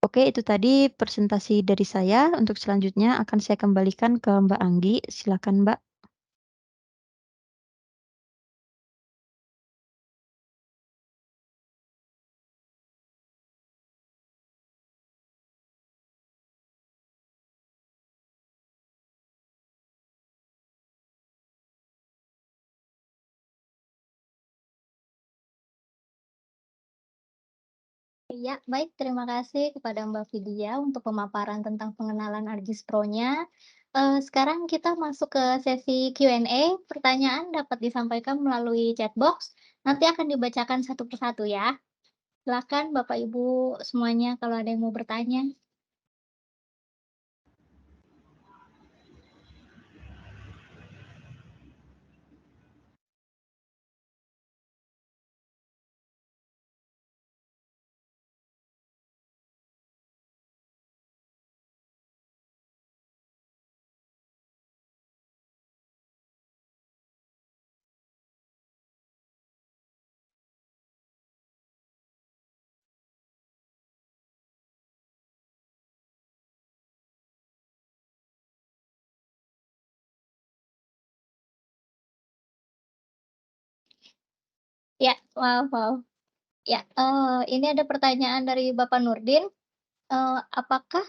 Oke, itu tadi presentasi dari saya. Untuk selanjutnya akan saya kembalikan ke Mbak Anggi. Silakan, Mbak. Iya, baik. Terima kasih kepada Mbak Vidya untuk pemaparan tentang pengenalan ARGIS Pro-nya. Sekarang kita masuk ke sesi Q&A. Pertanyaan dapat disampaikan melalui chat box. Nanti akan dibacakan satu persatu ya. Silakan Bapak Ibu semuanya kalau ada yang mau bertanya. Ya, wow, wow. Ya, ini ada pertanyaan dari Bapak Nurdin. Apakah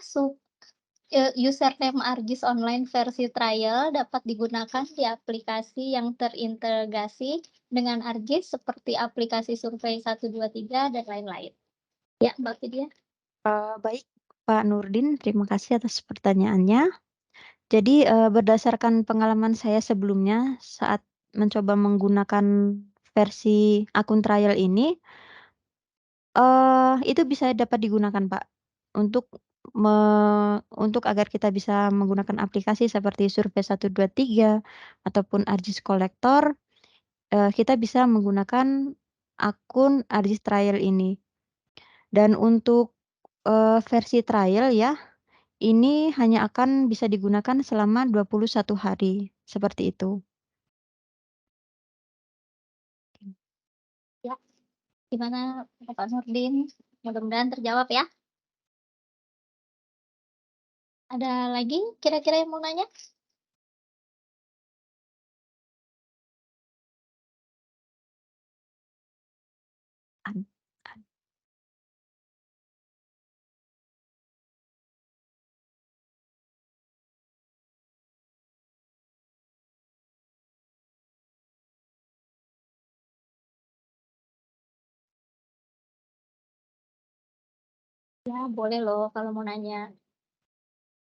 username ARGIS Online versi trial dapat digunakan di aplikasi yang terintegrasi dengan ARGIS seperti aplikasi survei 123 dan lain-lain? Ya, Mbak Vidya. Baik, Pak Nurdin, terima kasih atas pertanyaannya. Jadi, berdasarkan pengalaman saya sebelumnya saat mencoba menggunakan versi akun trial ini, itu bisa dapat digunakan, Pak, untuk me untuk agar kita bisa menggunakan aplikasi seperti Survei 123 ataupun ArcGIS Collector, kita bisa menggunakan akun ArcGIS Trial ini. Dan untuk, versi trial ya, ini hanya akan bisa digunakan selama 21 hari, seperti itu. Ya, gimana Bapak Nurdin? Mudah-mudahan terjawab ya. Ada lagi kira-kira yang mau nanya? Ad Ya, boleh loh kalau mau nanya.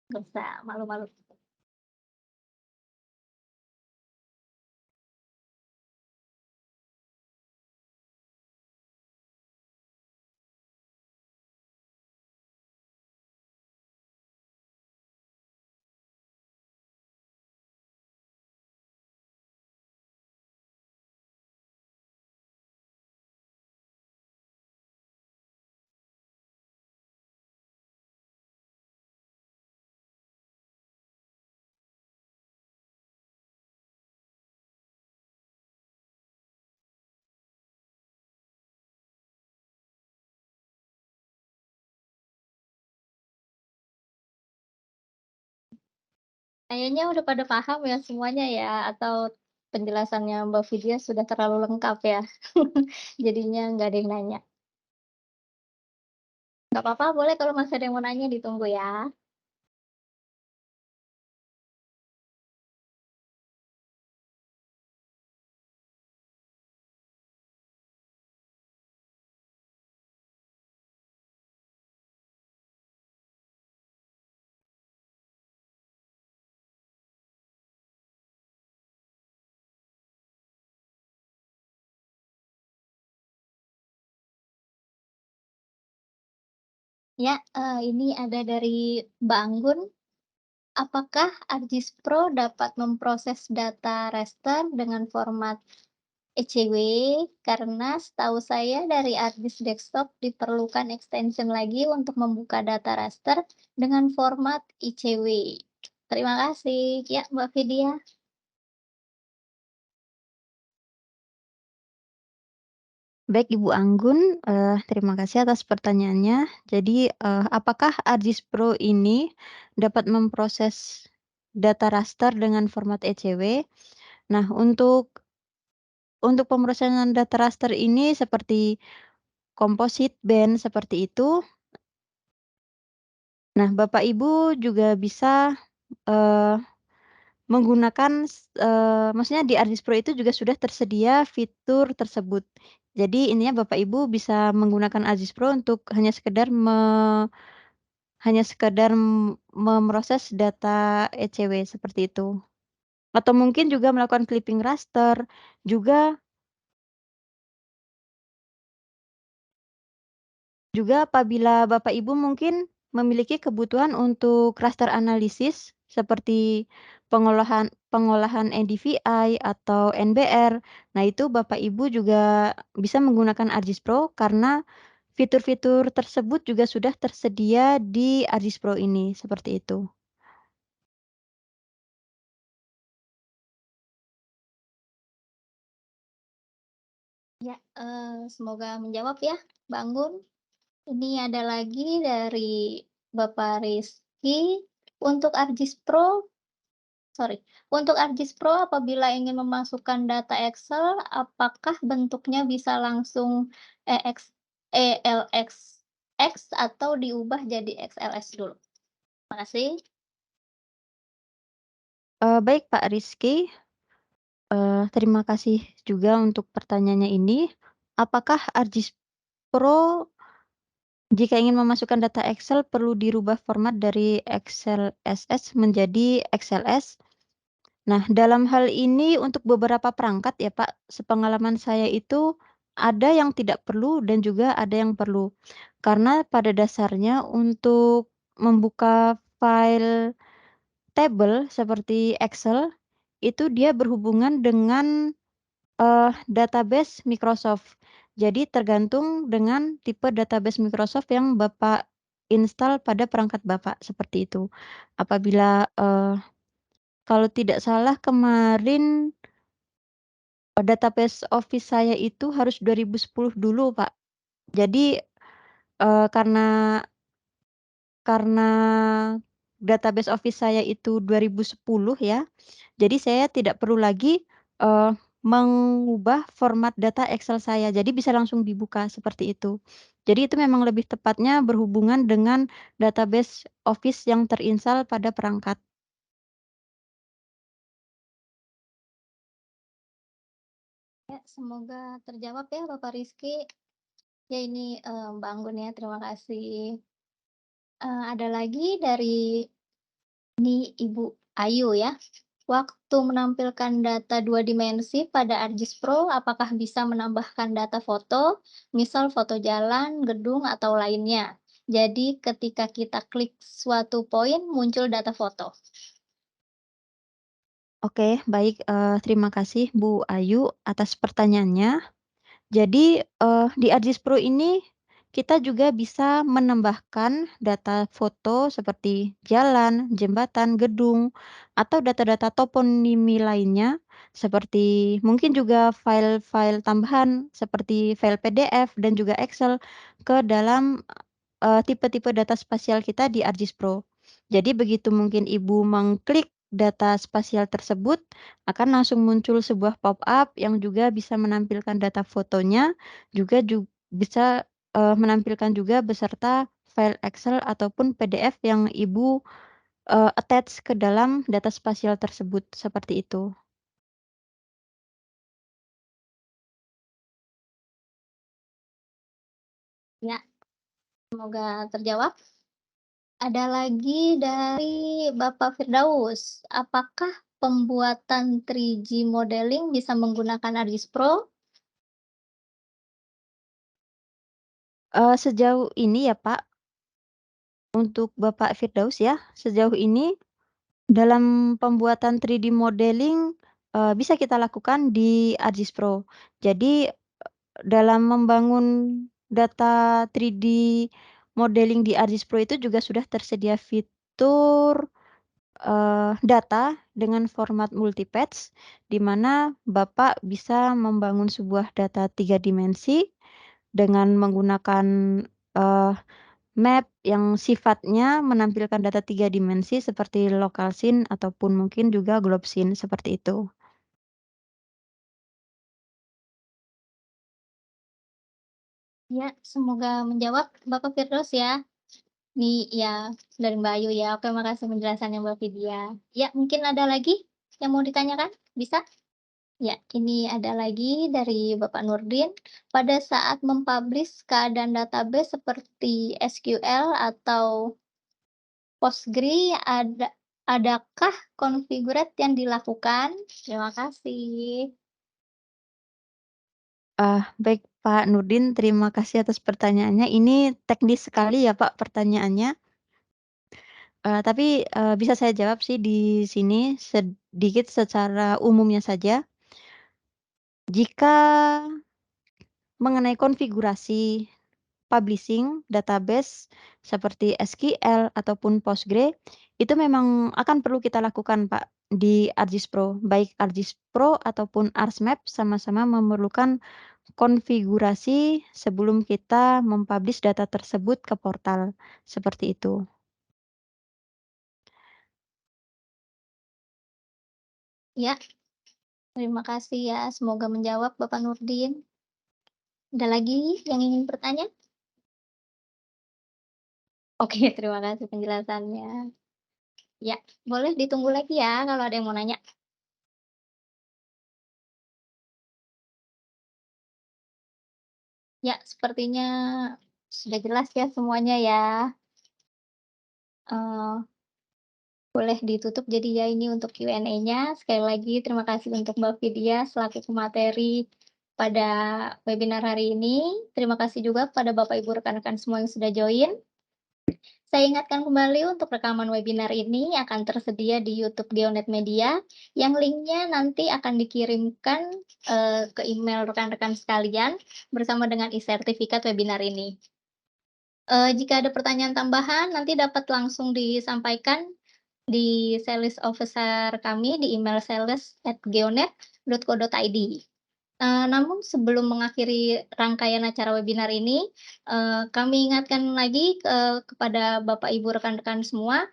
Nggak usah malu-malu. Kayaknya udah pada paham ya semuanya ya, atau penjelasannya Mbak Vidya sudah terlalu lengkap ya? Jadinya nggak ada yang nanya. Nggak apa-apa, boleh kalau masih ada yang mau nanya ditunggu ya. Ya, ini ada dari Mbak Anggun. Apakah ArcGIS Pro dapat memproses data raster dengan format ECW? Karena setahu saya dari ArcGIS Desktop diperlukan extension lagi untuk membuka data raster dengan format ECW. Terima kasih. Ya, Mbak Vidya. Baik Ibu Anggun, terima kasih atas pertanyaannya. Jadi, apakah ArcGIS Pro ini dapat memproses data raster dengan format ECW? Nah, untuk pemrosesan data raster ini seperti composite band seperti itu. Nah, Bapak Ibu juga bisa, eee, menggunakan maksudnya di ArcGIS Pro itu juga sudah tersedia fitur tersebut. Jadi intinya Bapak Ibu bisa menggunakan ArcGIS Pro untuk hanya sekedar memproses data ECW seperti itu. Atau mungkin juga melakukan clipping raster, juga juga apabila Bapak Ibu mungkin memiliki kebutuhan untuk raster analisis seperti pengolahan pengolahan NDVI atau NBR. Nah, itu Bapak Ibu juga bisa menggunakan ArcGIS Pro karena fitur-fitur tersebut juga sudah tersedia di ArcGIS Pro ini, seperti itu. Ya, semoga menjawab ya, Mbak Anggun. Ini ada lagi dari Bapak Rizky. Untuk ArcGIS Pro sorry, untuk ArcGIS Pro apabila ingin memasukkan data Excel, apakah bentuknya bisa langsung ELXX atau diubah jadi XLS dulu? Terima kasih. Baik Pak Rizky, terima kasih juga untuk pertanyaannya ini. Apakah ArcGIS Pro Jika ingin memasukkan data Excel perlu dirubah format dari Excel SS menjadi XLS. Nah, dalam hal ini untuk beberapa perangkat ya Pak, sepengalaman saya itu ada yang tidak perlu dan juga ada yang perlu. Karena pada dasarnya untuk membuka file tabel seperti Excel, itu dia berhubungan dengan database Microsoft. Jadi tergantung dengan tipe database Microsoft yang Bapak install pada perangkat Bapak, seperti itu. Apabila, kalau tidak salah kemarin, database Office saya itu harus 2010 dulu, Pak. Jadi, karena database Office saya itu 2010 ya, jadi saya tidak perlu lagi, mengubah format data Excel saya, jadi bisa langsung dibuka seperti itu. Jadi itu memang lebih tepatnya berhubungan dengan database Office yang terinstal pada perangkat. Ya, semoga terjawab ya Bapak Rizky. Ya ini, Mbak Anggun ya, terima kasih. Ada lagi dari Ibu Ayu ya. Waktu menampilkan data 2 dimensi pada ArcGIS Pro, apakah bisa menambahkan data foto, misal foto jalan, gedung, atau lainnya? Jadi ketika kita klik suatu poin, muncul data foto. Oke, baik, terima kasih Bu Ayu atas pertanyaannya. Jadi, di ArcGIS Pro ini kita juga bisa menambahkan data foto seperti jalan, jembatan, gedung, atau data-data toponimi lainnya, seperti mungkin juga file-file tambahan seperti file PDF dan juga Excel ke dalam, tipe-tipe data spasial kita di ArcGIS Pro. Jadi begitu mungkin Ibu mengklik data spasial tersebut, akan langsung muncul sebuah pop-up yang juga bisa menampilkan data fotonya, juga bisa, menampilkan juga beserta file Excel ataupun PDF yang Ibu, attach ke dalam data spasial tersebut, seperti itu. Ya, semoga terjawab. Ada lagi dari Bapak Firdaus, apakah pembuatan 3G modeling bisa menggunakan ArcGIS Pro? Sejauh ini ya Pak, untuk Bapak Firdaus ya, sejauh ini dalam pembuatan 3D modeling, bisa kita lakukan di ArcGIS Pro. Jadi, dalam membangun data 3D modeling di ArcGIS Pro itu juga sudah tersedia fitur, data dengan format multi-patch, di mana Bapak bisa membangun sebuah data 3 dimensi dengan menggunakan, eee map yang sifatnya menampilkan data 3 dimensi seperti local scene ataupun mungkin juga globe scene, seperti itu. Ya, semoga menjawab Bapak Firdaus ya. Nih ya, dari Mbak Ayu ya. Oke, makasih penjelasannya Mbak Vidya. Ya, mungkin ada lagi yang mau ditanyakan? Bisa? Ya, ini ada lagi dari Bapak Nurdin. Pada saat mempublish keadaan database seperti SQL atau Postgre, adakah konfigurat yang dilakukan? Terima kasih. Baik Pak Nurdin, terima kasih atas pertanyaannya. Ini teknis sekali ya Pak pertanyaannya, tapi, bisa saya jawab sih di sini sedikit secara umumnya saja. Jika mengenai konfigurasi publishing database seperti SQL ataupun Postgre, itu memang akan perlu kita lakukan, Pak, di ArcGIS Pro. Baik ArcGIS Pro ataupun ArcMap sama-sama memerlukan konfigurasi sebelum kita mempublish data tersebut ke portal, seperti itu. Ya, terima kasih ya. Semoga menjawab Bapak Nurdin. Ada lagi yang ingin bertanya? Oke, terima kasih penjelasannya. Ya, boleh ditunggu lagi ya kalau ada yang mau nanya. Ya, sepertinya Sudah jelas ya semuanya ya? Eee, Boleh ditutup jadi ya ini untuk Q&A-nya. Sekali lagi terima kasih untuk Mbak Vidya selaku pemateri pada webinar hari ini. Terima kasih juga kepada Bapak, Ibu, rekan-rekan semua yang sudah join. Saya ingatkan kembali untuk rekaman webinar ini akan tersedia di YouTube Geonet Media, yang linknya nanti akan dikirimkan, ke email rekan-rekan sekalian bersama dengan e-sertifikat webinar ini. Jika ada pertanyaan tambahan nanti dapat langsung disampaikan di sales officer kami di email sales@geonet.co.id. Namun sebelum mengakhiri rangkaian acara webinar ini, kami ingatkan lagi, kepada Bapak, Ibu, rekan-rekan semua,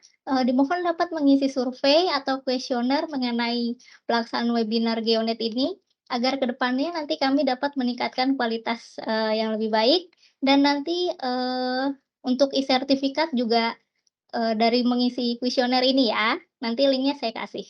dimohon dapat mengisi survei atau kuesioner mengenai pelaksanaan webinar Geonet ini, agar ke depannya nanti kami dapat meningkatkan kualitas, yang lebih baik dan nanti, untuk e-sertifikat juga, dari mengisi kuesioner ini ya, nanti linknya saya kasih.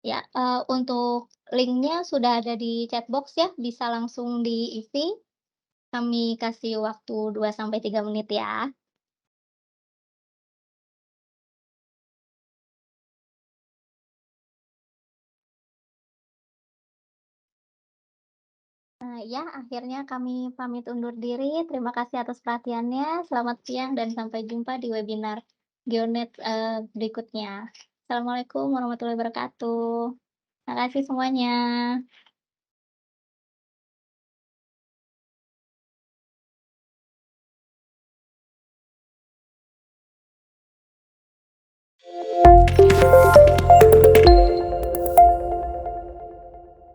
Ya, untuk linknya sudah ada di chat box ya, bisa langsung diisi, kami kasih waktu 2 sampai 3 menit ya. Ya akhirnya kami pamit undur diri, terima kasih atas perhatiannya, selamat siang dan sampai jumpa di webinar Geonet, berikutnya. Assalamualaikum warahmatullahi wabarakatuh. Terima kasih semuanya.